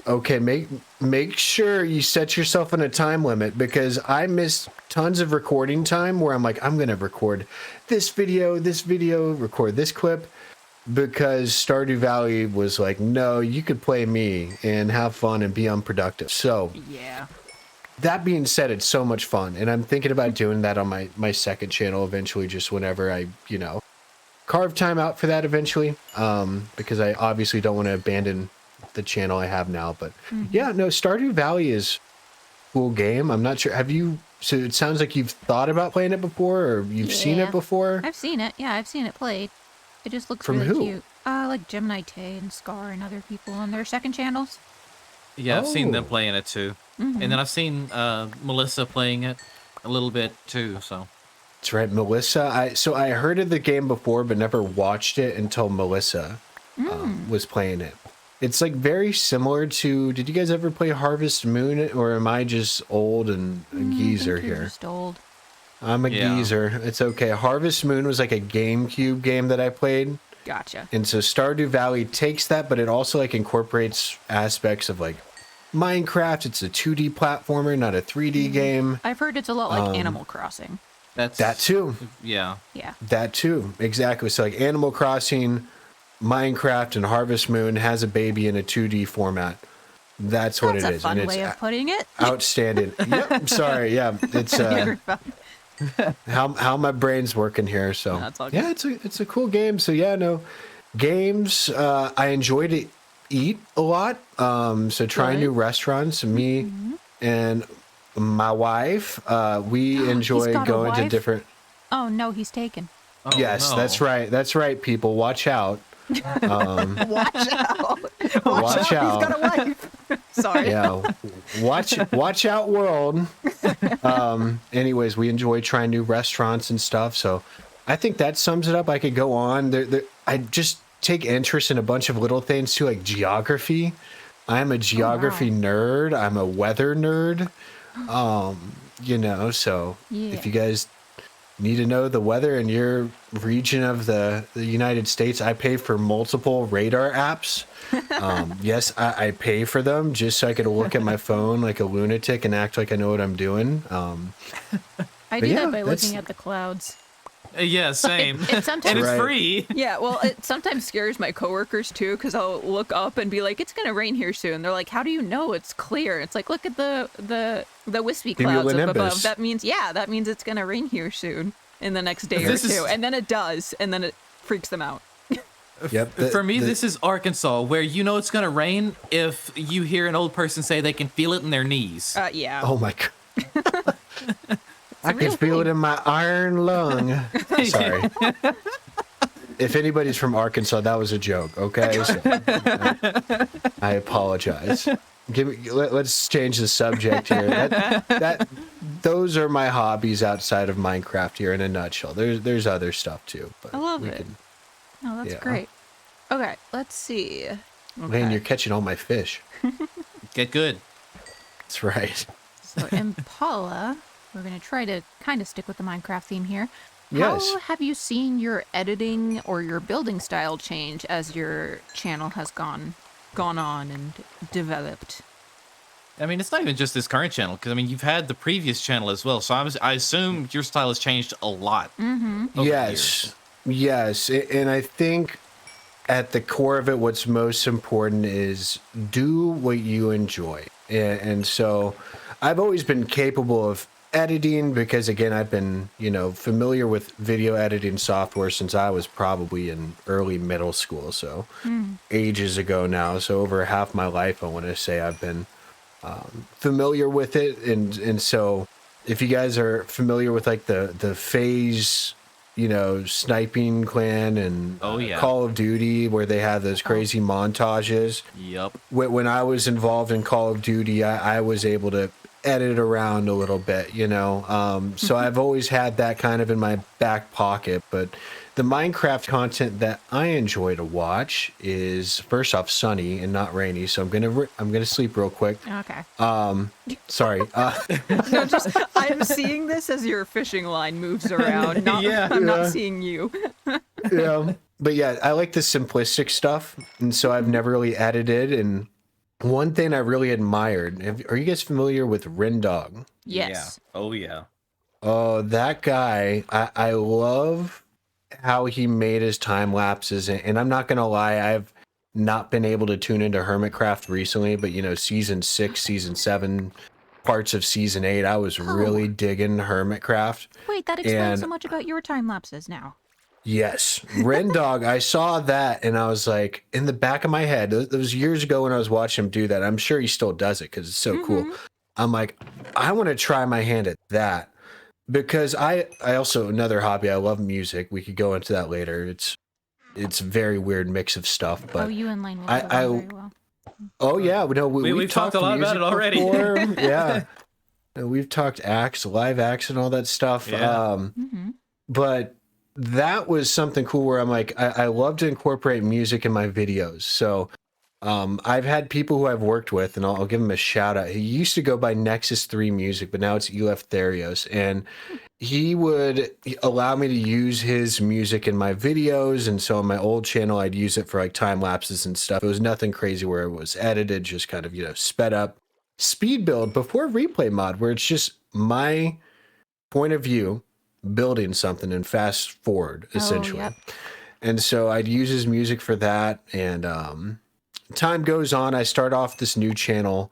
Okay, make sure you set yourself on a time limit, because I missed tons of recording time where I'm like, I'm going to record this video, record this clip, because Stardew Valley was like, no, you could play me and have fun and be unproductive. So Yeah. that being said, it's so much fun, and I'm thinking about doing that on my second channel eventually, just whenever I, you know, carve time out for that eventually, because I obviously don't want to abandon the channel I have now. But yeah, no, Stardew Valley is a cool game. I'm not sure. Have you? So it sounds like you've thought about playing it before, or you've seen Yeah. it before. I've seen it. Yeah, I've seen it played. It just looks From really who? cute. Like Gemini Tay and Scar and other people on their second channels. Yeah, I've seen them Oh. playing it too. And then I've seen Melissa playing it a little bit too. So That's right, Melissa. I heard of the game before, but never watched it until Melissa was playing it. It's like very similar to. Did you guys ever play Harvest Moon, or am I just old and a geezer I think you're here? just old. I'm a Yeah. geezer. It's okay. Harvest Moon was like a GameCube game that I played. Gotcha. And so Stardew Valley takes that, but it also like incorporates aspects of like Minecraft. It's a 2D platformer, not a 3D game. I've heard it's a lot like Animal Crossing. that's That too. Yeah. Yeah. That too. Exactly. So like Animal Crossing, Minecraft, and Harvest Moon has a baby in a 2D format. That's what That's it a is. fun And way it's of putting it. outstanding. Yep. I'm sorry. Yeah. It's You're fine. how my brain's working here. So That's all good. yeah, it's a cool game. So yeah, no, Games, I enjoy to eat a lot. So trying new restaurants. Me and my wife, we enjoy got a going to wife? different. Oh no, he's taken. Oh, Yes, no. that's right. That's right, people. Watch out. Watch out. Watch out. He's got a wife. Sorry. Yeah, watch out, world. Anyways, we enjoy trying new restaurants and stuff. So I think that sums it up. I could go on. I just take interest in a bunch of little things too, like geography. I'm a geography nerd. I'm a weather nerd. So if you guys need to know the weather in your region of the United States, I pay for multiple radar apps. Yes, I pay for them just so I could look at my phone like a lunatic and act like I know what I'm doing. I do yeah, that by that's- looking at the clouds. Yeah, same. It sometimes and it's Right. free. Yeah, well, it sometimes scares my coworkers too, because I'll look up and be like, "It's gonna rain here soon." They're like, "How do you know it's clear?" It's like, look at the wispy clouds up above. Cumulonimbus. That means it's gonna rain here soon in the next day This or is- two, and then it does, and then it freaks them out. Yep. For me, this is Arkansas, where you know it's gonna rain if you hear an old person say they can feel it in their knees. Yeah. Oh my god. I can real feel it thing. in my iron lung. Sorry. If anybody's from Arkansas, that was a joke. Okay. So, I apologize. Let's change the subject here. Those are my hobbies outside of Minecraft here in a nutshell. There's other stuff too. But I love we it. can- Oh, that's Yeah. great. Okay, let's see. Man, you're catching all my fish. Get good. That's right. So Impala, we're gonna try to kind of stick with the Minecraft theme here. Yes. How have you seen your editing or your building style change as your channel has gone on and developed? I mean, it's not even just this current channel, because I mean, you've had the previous channel as well. So I assume your style has changed a lot. over the years. Yes. And I think at the core of it, what's most important is do what you enjoy. And so I've always been capable of editing because, again, I've been, familiar with video editing software since I was probably in early middle school. So ages ago now. So over half my life, I want to say I've been familiar with it. And so if you guys are familiar with like the phase, sniping clan and Oh, yeah. Call of Duty, where they have those crazy montages. Yep. When I was involved in Call of Duty, I was able to edit around a little bit, so I've always had that kind of in my back pocket. But the Minecraft content that I enjoy to watch is, first off, sunny and not rainy. So I'm gonna sleep real quick. Okay. Sorry. No, I'm seeing this as your fishing line moves around. I'm not seeing you. Yeah. But yeah, I like the simplistic stuff, and so I've never really edited. And one thing I really admired, are you guys familiar with Rendog? Yes. Yeah. Oh, yeah. Oh, that guy, I love how he made his time lapses. And I'm not going to lie, I've not been able to tune into Hermitcraft recently, but season 6, season 7, parts of season 8, I was really digging Hermitcraft. Wait, that explains And- so much about your time lapses now. Yes, Rendog, I saw that and I was like, in the back of my head, it was years ago when I was watching him do that. I'm sure he still does it because it's so cool. I'm like, I want to try my hand at that because I also, another hobby, I love music. We could go into that later. It's a very weird mix of stuff, but You and Lane will I- get along I- very well. oh yeah, We've talked a lot about music it already. before. Yeah, and we've talked acts, live acts, and all that stuff. Yeah. But that was something cool where I'm like, I love to incorporate music in my videos. So I've had people who I've worked with, and I'll give him a shout out. He used to go by Nexus 3 Music, but now it's Eleftherios. And he would allow me to use his music in my videos. And so on my old channel, I'd use it for like time lapses and stuff. It was nothing crazy where it was edited, just kind of, sped up. Speed build before replay mod, where it's just my point of view building something and fast forward essentially. yep. And so I'd use his music for that. And time goes on, I start off this new channel.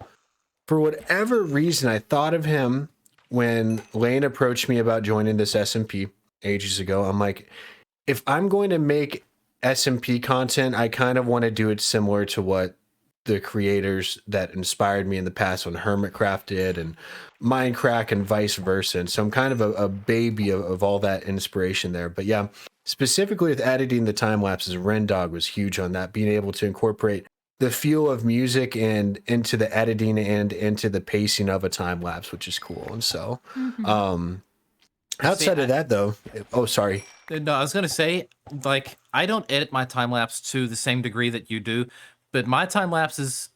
For whatever reason, I thought of him when Lane approached me about joining this SMP ages ago. I'm like, if I'm going to make SMP content, I kind of want to do it similar to what the creators that inspired me in the past when Hermitcraft did and Minecraft and vice versa. And so I'm kind of a baby of all that inspiration there. But yeah, specifically with editing the time lapses, Rendog was huge on that, being able to incorporate the feel of music and into the editing and into the pacing of a time lapse, which is cool. And so outside of that though, oh, sorry. No, I was going to say, like, I don't edit my time lapse to the same degree that you do, but my time lapses,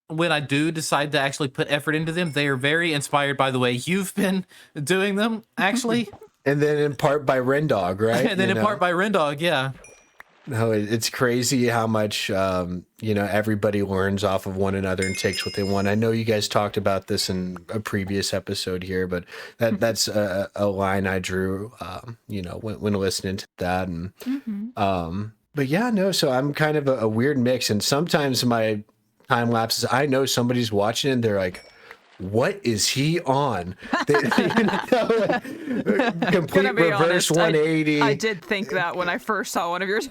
when I do decide to actually put effort into them, they are very inspired by the way you've been doing them, actually. And then in part by Rendog, right? And then in part by Rendog, yeah. No, it's crazy how much, everybody learns off of one another and takes what they want. I know you guys talked about this in a previous episode here, but that's a line I drew, when listening to that. And, but yeah, no, so I'm kind of a weird mix. And sometimes my time lapses, I know somebody's watching and they're like, what is he on? Complete reverse 180. I did think that when I first saw one of your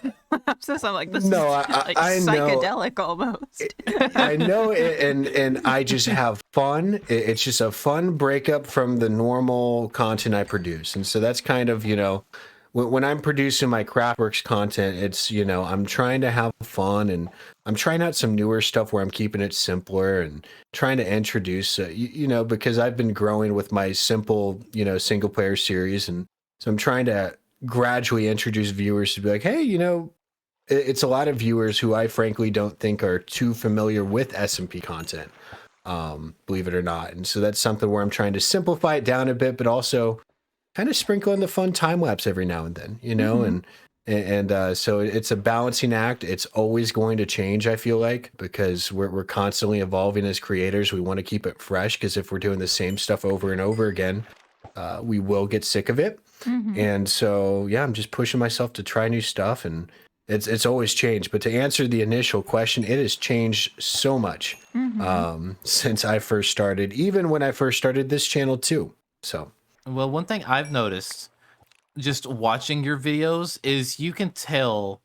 lapses. I'm like, this is like I psychedelic almost. I know, and I just have fun. It's just a fun breakup from the normal content I produce. And so that's kind of, when I'm producing my Craftworks content, it's, I'm trying to have fun and I'm trying out some newer stuff where I'm keeping it simpler and trying to introduce, because I've been growing with my simple, single player series. And so I'm trying to gradually introduce viewers to be like, hey, it's a lot of viewers who I frankly don't think are too familiar with SMP content, believe it or not. And so that's something where I'm trying to simplify it down a bit, but also kind of sprinkle in the fun time lapse every now and then, and so it's a balancing act. It's always going to change, I feel like, because we're constantly evolving as creators. We want to keep it fresh because if we're doing the same stuff over and over again, we will get sick of it. And so, yeah, I'm just pushing myself to try new stuff, and it's always changed. But to answer the initial question, it has changed so much since I first started, even when I first started this channel too. So. Well, one thing I've noticed just watching your videos is you can tell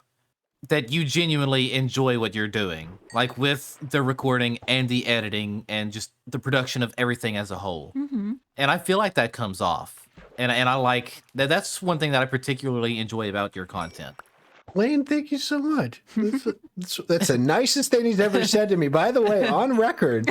that you genuinely enjoy what you're doing, like with the recording and the editing and just the production of everything as a whole. And I feel like that comes off. And I like that. That's one thing that I particularly enjoy about your content. Lane, thank you so much. That's the nicest thing he's ever said to me. By the way, on record,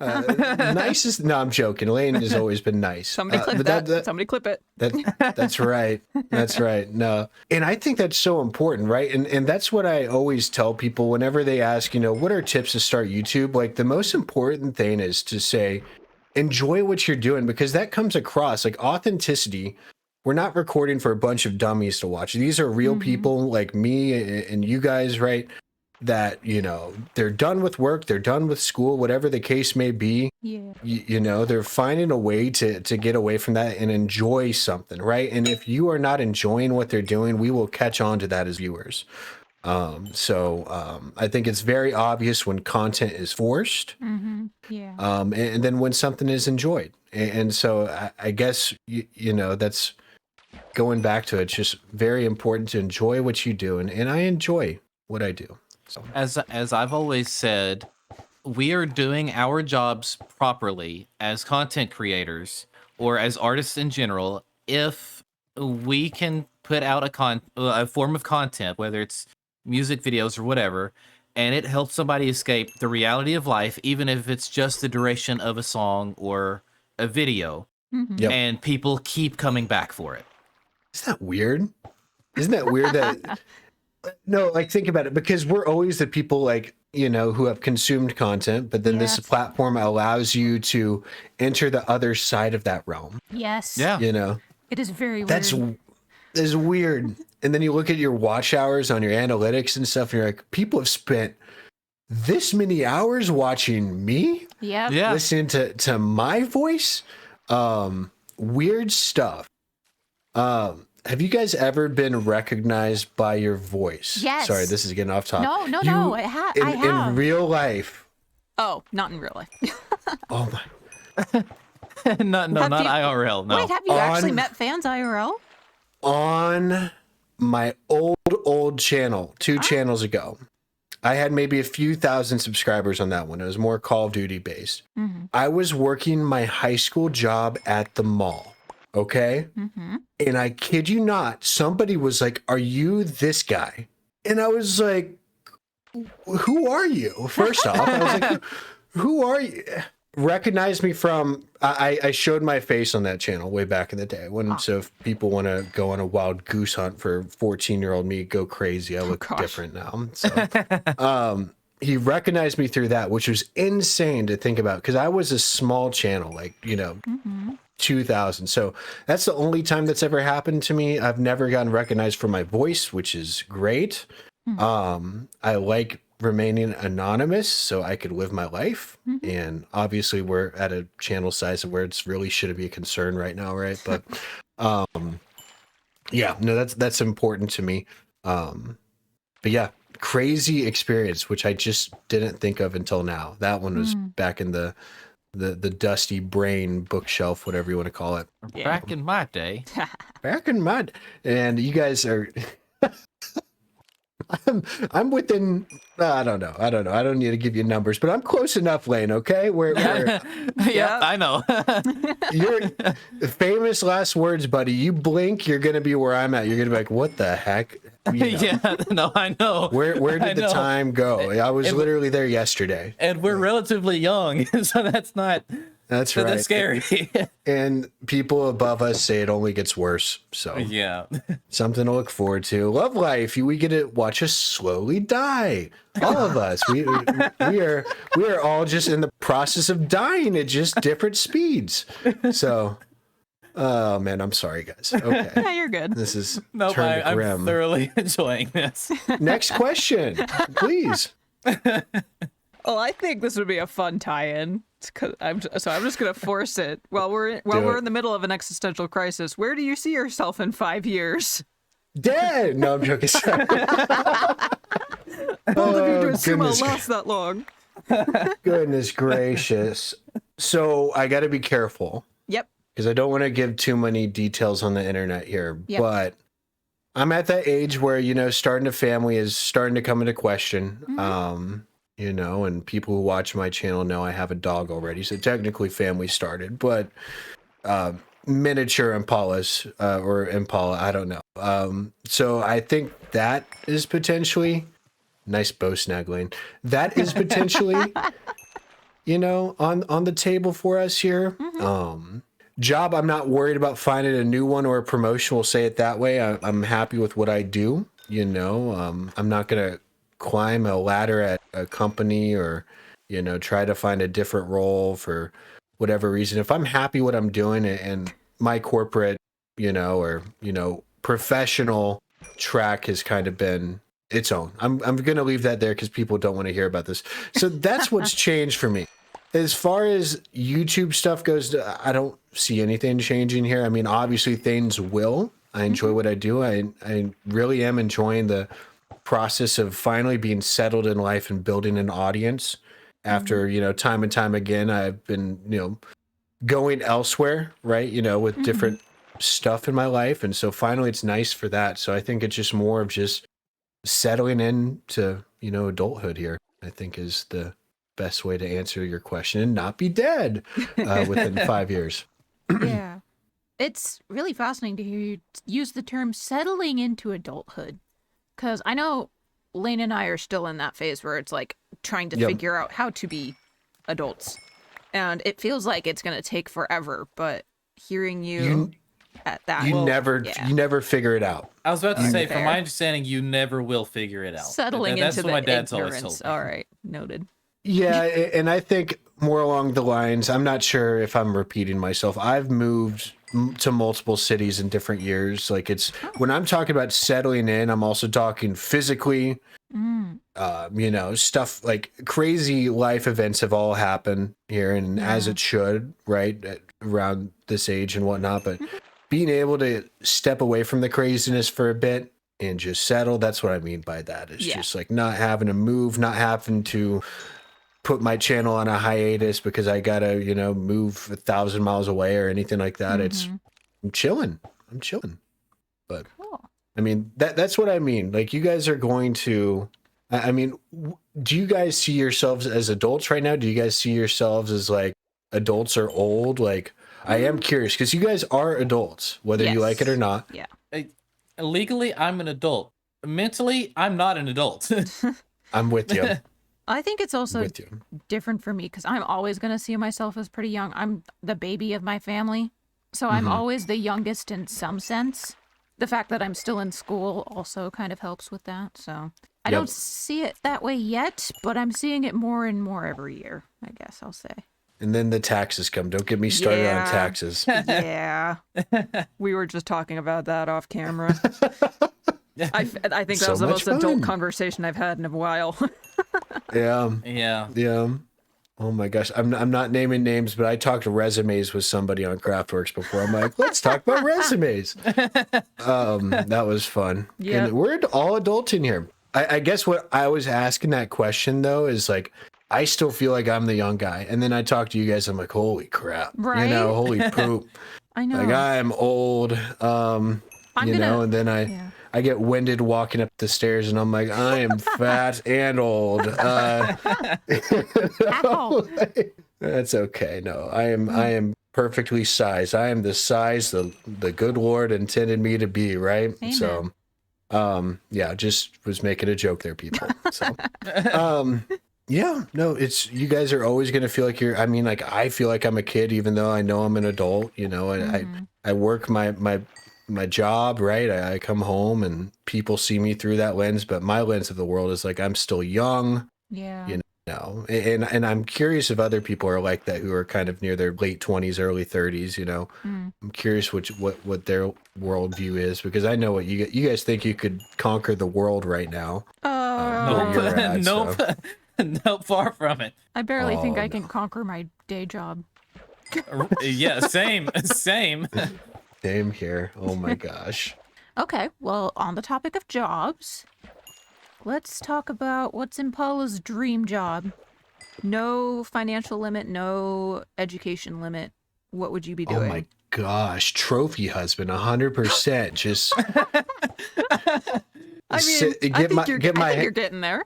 nicest. No, I'm joking. Lane has always been nice. Somebody clip that. Somebody clip it. That's right. That's right. No, and I think that's so important, right? And that's what I always tell people whenever they ask, what are tips to start YouTube? Like the most important thing is to say, enjoy what you're doing, because that comes across like authenticity. We're not recording for a bunch of dummies to watch. These are real people like me and you guys, right? That, they're done with work, they're done with school, whatever the case may be. Yeah. They're finding a way to get away from that and enjoy something, right? And if you are not enjoying what they're doing, we will catch on to that as viewers. So I think it's very obvious when content is forced. Yeah. And then when something is enjoyed. And so I guess, that's going back to it. It's just very important to enjoy what you do. And I enjoy what I do. So. As I've always said, we are doing our jobs properly as content creators or as artists in general if we can put out a form of content, whether it's music videos or whatever, and it helps somebody escape the reality of life, even if it's just the duration of a song or a video, and people keep coming back for it. Isn't that weird? Isn't that weird that... No, like think about it, because we're always the people like, who have consumed content, but then this platform allows you to enter the other side of that realm. Yes. Yeah. It is very weird. That's weird. And then you look at your watch hours on your analytics and stuff, and you're like, people have spent this many hours watching me? Yep. Yeah. Listening to my voice? Weird stuff. Have you guys ever been recognized by your voice? Yes. Sorry, this is getting off topic. No. I have. In real life. Oh, not in real life. Oh my. not IRL. No. Wait, have you actually met fans IRL? On my old old channel, 2 channels ago. I had maybe a few thousand subscribers on that one. It was more Call of Duty based. I was working my high school job at the mall. Okay. And I kid you not, somebody was like, "Are you this guy?" And I was like, "Who are you?" First off, I was like, "Who are you?" Recognized me from, I showed my face on that channel way back in the day. So if people want to go on a wild goose hunt for 14-year-old me, go crazy. I look different now. So he recognized me through that, which was insane to think about because I was a small channel, like, 2000. So that's the only time that's ever happened to me. I've never gotten recognized for my voice, which is great. I like remaining anonymous so I could live my life. And obviously we're at a channel size where it's really shouldn't be a concern right now, right? But yeah, no, that's important to me. But yeah, crazy experience, which I just didn't think of until now. That one was back in the dusty brain bookshelf, whatever you want to call it. Back in my day. Back in my, and you guys are I'm within, I don't know. I don't need to give you numbers, but I'm close enough, Lane, okay? Yeah, I know. You're famous last words, buddy. You blink, you're going to be where I'm at. You're going to be like, what the heck? Yeah, no, I know. Where did the time go? I was literally there yesterday. And we're relatively young, so that's not... That's right. That's scary. And people above us say it only gets worse. So yeah, something to look forward to. Love life. We get to watch us slowly die. All of us. We are all just in the process of dying at just different speeds. So, oh man, I'm sorry, guys. Okay, Yeah, you're good. this is nope, I'm thoroughly enjoying this. Next question, please. Well, I think this would be a fun tie-in. I'm just gonna force it. While we're in the middle of an existential crisis, where do you see yourself in 5 years? Dead. No, I'm joking. Sorry. Both of you to assume I'll last that long. Goodness gracious. So I got to be careful. Yep. Because I don't want to give too many details on the internet here. Yep. But I'm at that age where, starting a family is starting to come into question. And people who watch my channel know I have a dog already. So technically family started, but miniature Impalas or Impala, I don't know. So I think that is potentially, nice bow snuggling. That is potentially, on the table for us here. Job, I'm not worried about finding a new one or a promotion. We'll say it that way. I'm happy with what I do. I'm not going to climb a ladder at a company or, try to find a different role for whatever reason. If I'm happy what I'm doing and my corporate, professional track has kind of been its own. I'm going to leave that there because people don't want to hear about this. So that's what's changed for me. As far as YouTube stuff goes, I don't see anything changing here. I mean, obviously things will. I enjoy what I do. I really am enjoying the process of finally being settled in life and building an audience after, time and time again, I've been, going elsewhere, right? With different stuff in my life. And so finally it's nice for that. So I think it's just more of just settling into, adulthood here, I think is the best way to answer your question and not be dead within 5 years. Yeah. It's really fascinating to hear you use the term settling into adulthood. Because I know Lane and I are still in that phase where it's like trying to figure out how to be adults. And it feels like it's going to take forever, but hearing you at that... You never figure it out. I was about to say, from my understanding, you never will figure it out. Settling That's into what my the dad's ignorance. always told me. All right, noted. Yeah, and I think more along the lines, I'm not sure if I'm repeating myself. I've moved to multiple cities in different years. Like when I'm talking about settling in, I'm also talking physically, stuff like crazy life events have all happened here and as it should, right? Around this age and whatnot. But being able to step away from the craziness for a bit and just settle, that's what I mean by that. It's just like not having to move, not having to put my channel on a hiatus because I gotta, move 1,000 miles away or anything like that. I'm chilling. But Cool. I mean, that's what I mean. Like, you guys are going to, I mean, do you guys see yourselves as adults right now? Do you guys see yourselves as like adults or old? Like, I am curious because you guys are adults, whether you like it or Yes. not. Yeah. Legally, I'm an adult. Mentally, I'm not an adult. I'm with you. I think it's also With you. different for me because I'm always going to see myself as pretty young. I'm the baby of my family. So I'm always the youngest in some sense. The fact that I'm still in school also kind of helps with that. So I Yep. don't see it that way yet, but I'm seeing it more and more every year, I guess I'll say. And then the taxes come. Don't get me started Yeah. on taxes. Yeah. We were just talking about that off camera. I think that So was the much most adult fun. conversation I've had in a while. Yeah. Yeah. Yeah. Oh my gosh. I'm not naming names, but I talked resumes with somebody on Craftworks before. I'm like, let's talk about resumes. That was fun. Yeah. And we're all adults in here. I guess what I was asking that question though is like, I still feel like I'm the young guy. And then I talk to you guys, I'm like, holy crap. Right? You know, holy poop. I know. Like I'm old. I'm You gonna- know, and then yeah. I get winded walking up the stairs and I'm like, I am fat and old. Ow. That's okay. No, I am perfectly sized. I am the size the good Lord intended me to be, right? Amen. So yeah, just was making a joke there, people. So yeah, no, it's you guys are always gonna feel like you're I mean, like I feel like I'm a kid even though I know I'm an adult, you know, I work my job, right? I come home and people see me through that lens, but my lens of the world is like I'm still young, Yeah. you know. And I'm curious if other people are like that who are kind of near their late 20s, early 30s, you know. I'm curious what their worldview is because I know what you guys think you could conquer the world right now. where you're at, Nope. so. Nope, far from it. I barely think Oh, I can conquer my day job. Yeah, same. Same. Same here. Oh my gosh. Okay, well, on the topic of jobs, let's talk about what's Impala's dream job. No financial limit, no education limit. What would you be Oh doing? my gosh. Trophy husband, 100%. Just I mean, sit- I get think, my- you're, get I my think he- you're getting there.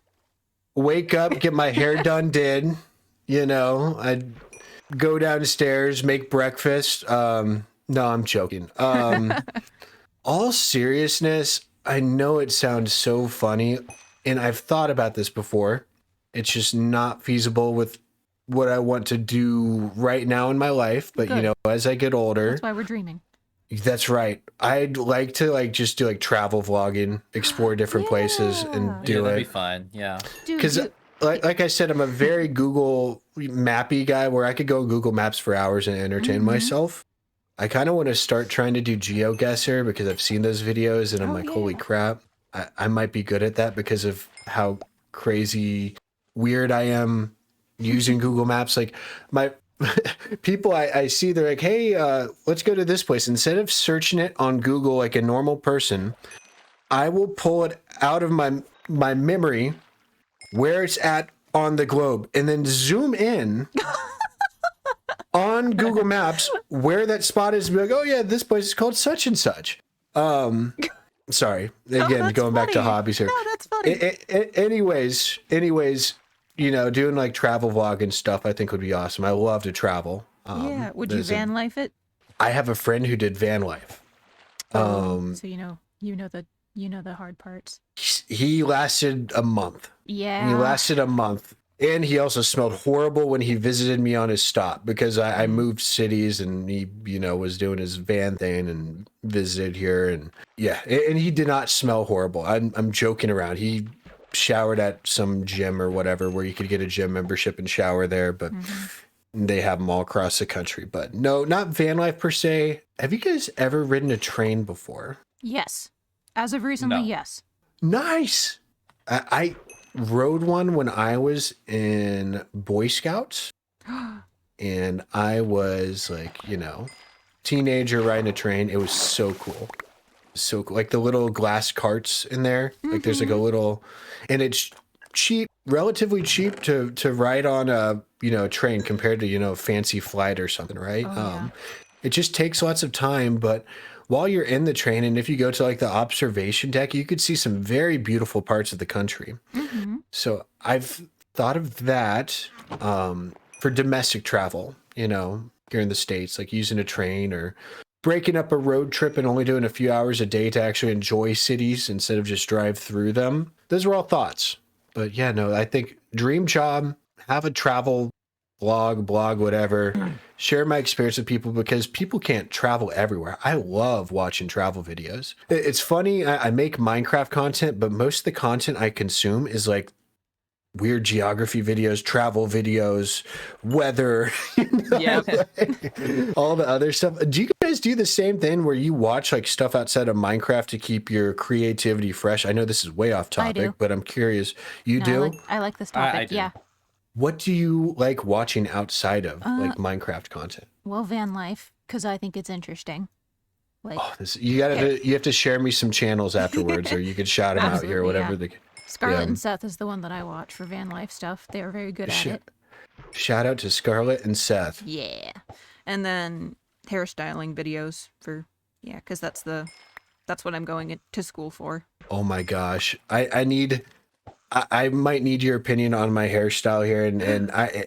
wake up, get my hair done, did, you know, I'd go downstairs, make breakfast. No, I'm joking. All seriousness, I know it sounds so funny, and I've thought about this before. It's just not feasible with what I want to do right now in my life. But you Good. know, as I get older, That's why we're dreaming. that's right. I'd like to like just do like travel vlogging, explore different places, and Yeah. do Yeah, that'd it. be fine. Yeah. Dude, Because like I said, I'm a very Google mappy guy where I could go Google Maps for hours and entertain myself. I kind of want to start trying to do GeoGuessr because I've seen those videos and I'm Oh, like, holy yeah. crap, I might be good at that because of how crazy weird I am using Google Maps. Like my people I see, they're like, hey, let's go to this place. Instead of searching it on Google like a normal person, I will pull it out of my memory where it's at on the globe and then zoom in on Google Maps where that spot is and be like, oh yeah, this place is called such and such. Sorry. Again, that's going back to funny. hobbies here. No, that's funny. Anyways, you know, doing like travel vlog and stuff I think would be awesome. I love to travel. Yeah, would you there's a- van life it? I have a friend who did van life. So you know the hard parts. He lasted a month. Yeah. He lasted a month. And he also smelled horrible when he visited me on his stop because I moved cities and he, you know, was doing his van thing and visited here. And yeah, and he did not smell horrible. I'm joking around. He showered at some gym or whatever where you could get a gym membership and shower there, but they have them all across the country. But no, not van life per se. Have you guys ever ridden a train before? Yes. As of recently, No. yes. Nice. I rode one when I was in Boy Scouts, and I was like, you know, teenager riding a train. It was so cool. So cool. Like the little glass carts in there. Like there's like a little, and it's cheap, relatively cheap to ride on a, you know, train compared to, you know, fancy flight or something, right? Oh, yeah. It just takes lots of time, but while you're in the train, and if you go to like the observation deck, you could see some very beautiful parts of the country. So I've thought of that for domestic travel, you know, here in the States, like using a train or breaking up a road trip and only doing a few hours a day to actually enjoy cities instead of just drive through them. Those were all thoughts. But yeah, no, I think dream job, have a travel blog, whatever, share my experience with people because people can't travel everywhere. I love watching travel videos. It's funny, I make Minecraft content, but most of the content I consume is like weird geography videos, travel videos, weather, you know, like, all the other stuff. Do you guys do the same thing where you watch like stuff outside of Minecraft to keep your creativity fresh? I know this is way off topic, but I'm curious. You do? I like this topic. I do. Yeah. What do you like watching outside of like Minecraft content? Well, van life, because I think it's interesting. Like, Oh, you have to share me some channels afterwards, or you could shout them out here, Absolutely, whatever. yeah. Scarlett yeah. and Seth is the one that I watch for van life stuff. They are very good at it. Shout out to Scarlett and Seth. Yeah. And then hairstyling videos for because that's what I'm going to school for. Oh my gosh, I might need your opinion on my hairstyle here, and I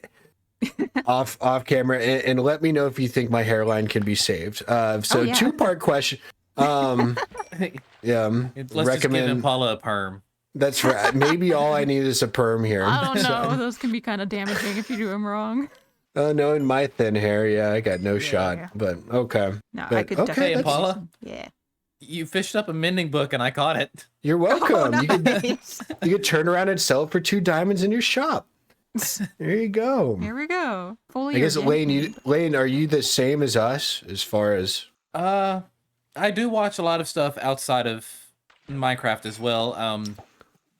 off camera, and let me know if you think my hairline can be saved. So yeah. 2-part question. Let's Recommend just give Impala a perm. That's right. Maybe all I need is a perm here. I don't know. Those can be kind of damaging if you do them wrong. Oh no, in my thin hair, yeah, I got no shot. But okay. No, But, I could okay, definitely. Hey, Impala, Yeah. you fished up a mending book and I caught it. You're welcome. You Nice. could turn around and sell it for 2 diamonds in your shop. There you go. Here we go. Fully I guess organic. Lane, are you the same as us as far as? I do watch a lot of stuff outside of Minecraft as well.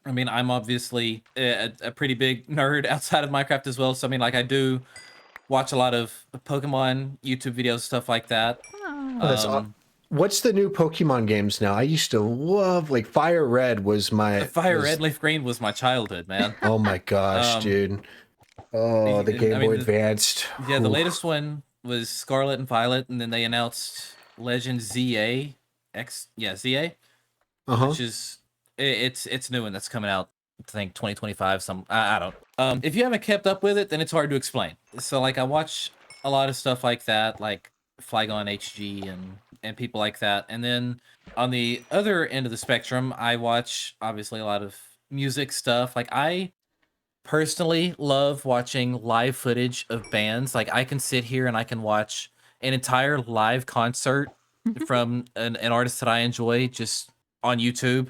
I mean, I'm obviously a pretty big nerd outside of Minecraft as well. So I mean, like, I do watch a lot of Pokemon YouTube videos, stuff like that. What's the new Pokemon games now? I used to love like Fire Red was my Red, Leaf Green was my childhood, man. Oh my gosh, dude. Oh, the Game Boy Advanced. Yeah, the latest one was Scarlet and Violet, and then they announced Legend ZA ZA, which is it's new and that's coming out. I think 2025. I don't. If you haven't kept up with it, then it's hard to explain. So like I watch a lot of stuff like that, like Flygon HG and people like that. And then on the other end of the spectrum, I watch obviously a lot of music stuff. Like I personally love watching live footage of bands. Like I can sit here and I can watch an entire live concert from an artist that I enjoy just on YouTube,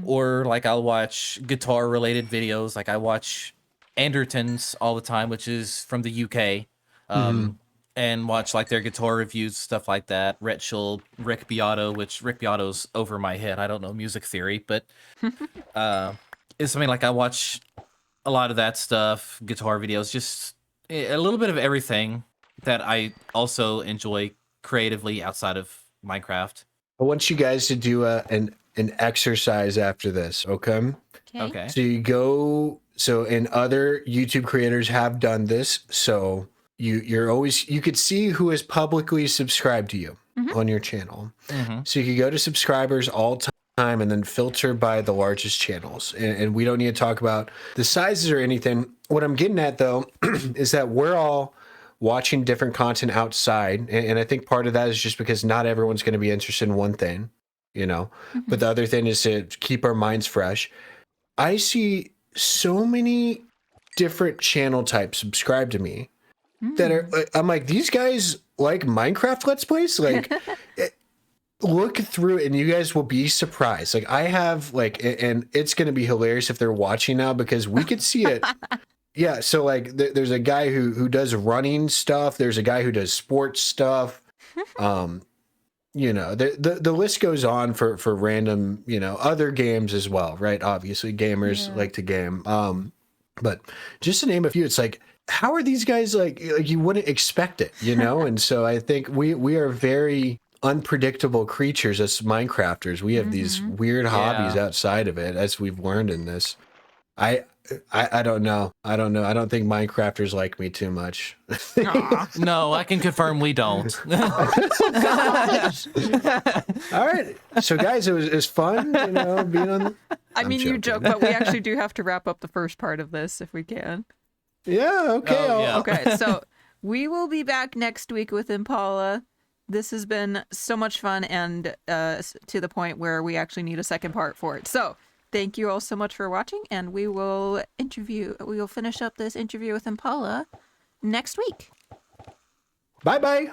or like I'll watch guitar related videos. Like I watch Andertons all the time, which is from the UK. And watch like their guitar reviews, stuff like that. Rick Beato, which Rick Beato's over my head. I don't know music theory, but it's something like I watch a lot of that stuff, guitar videos, just a little bit of everything that I also enjoy creatively outside of Minecraft. I want you guys to do an exercise after this, okay? Okay. So and other YouTube creators have done this, so you could see who is publicly subscribed to you on your channel. So you could go to subscribers all time and then filter by the largest channels. And we don't need to talk about the sizes or anything. What I'm getting at though is that we're all watching different content outside. And I think part of that is just because not everyone's going to be interested in one thing, you know, but the other thing is to keep our minds fresh. I see so many different channel types subscribe to me that are, I'm like, these guys like Minecraft Let's Plays? Like, look through it and you guys will be surprised. Like, I have, like, and it's going to be hilarious if they're watching now because we could see it. Yeah, so, like, there's a guy who does running stuff. There's a guy who does sports stuff. You know, the list goes on for random, you know, other games as well, right? Obviously, gamers like to game. But just to name a few, it's like, how are these guys like you wouldn't expect it, you know? And so I think we are very unpredictable creatures as Minecrafters. We have these weird hobbies outside of it, as we've learned in this. I I don't know. I don't know. I don't think Minecrafters like me too much. No, I can confirm we don't. All right. So guys, it was fun, being on. I mean, you joke, but we actually do have to wrap up the first part of this if we can. Yeah. Okay. Oh, yeah. Okay, so we will be back next week with Impala. This has been so much fun, and to the point where we actually need a second part for it. So thank you all so much for watching, and we will finish up this interview with Impala next week. Bye bye.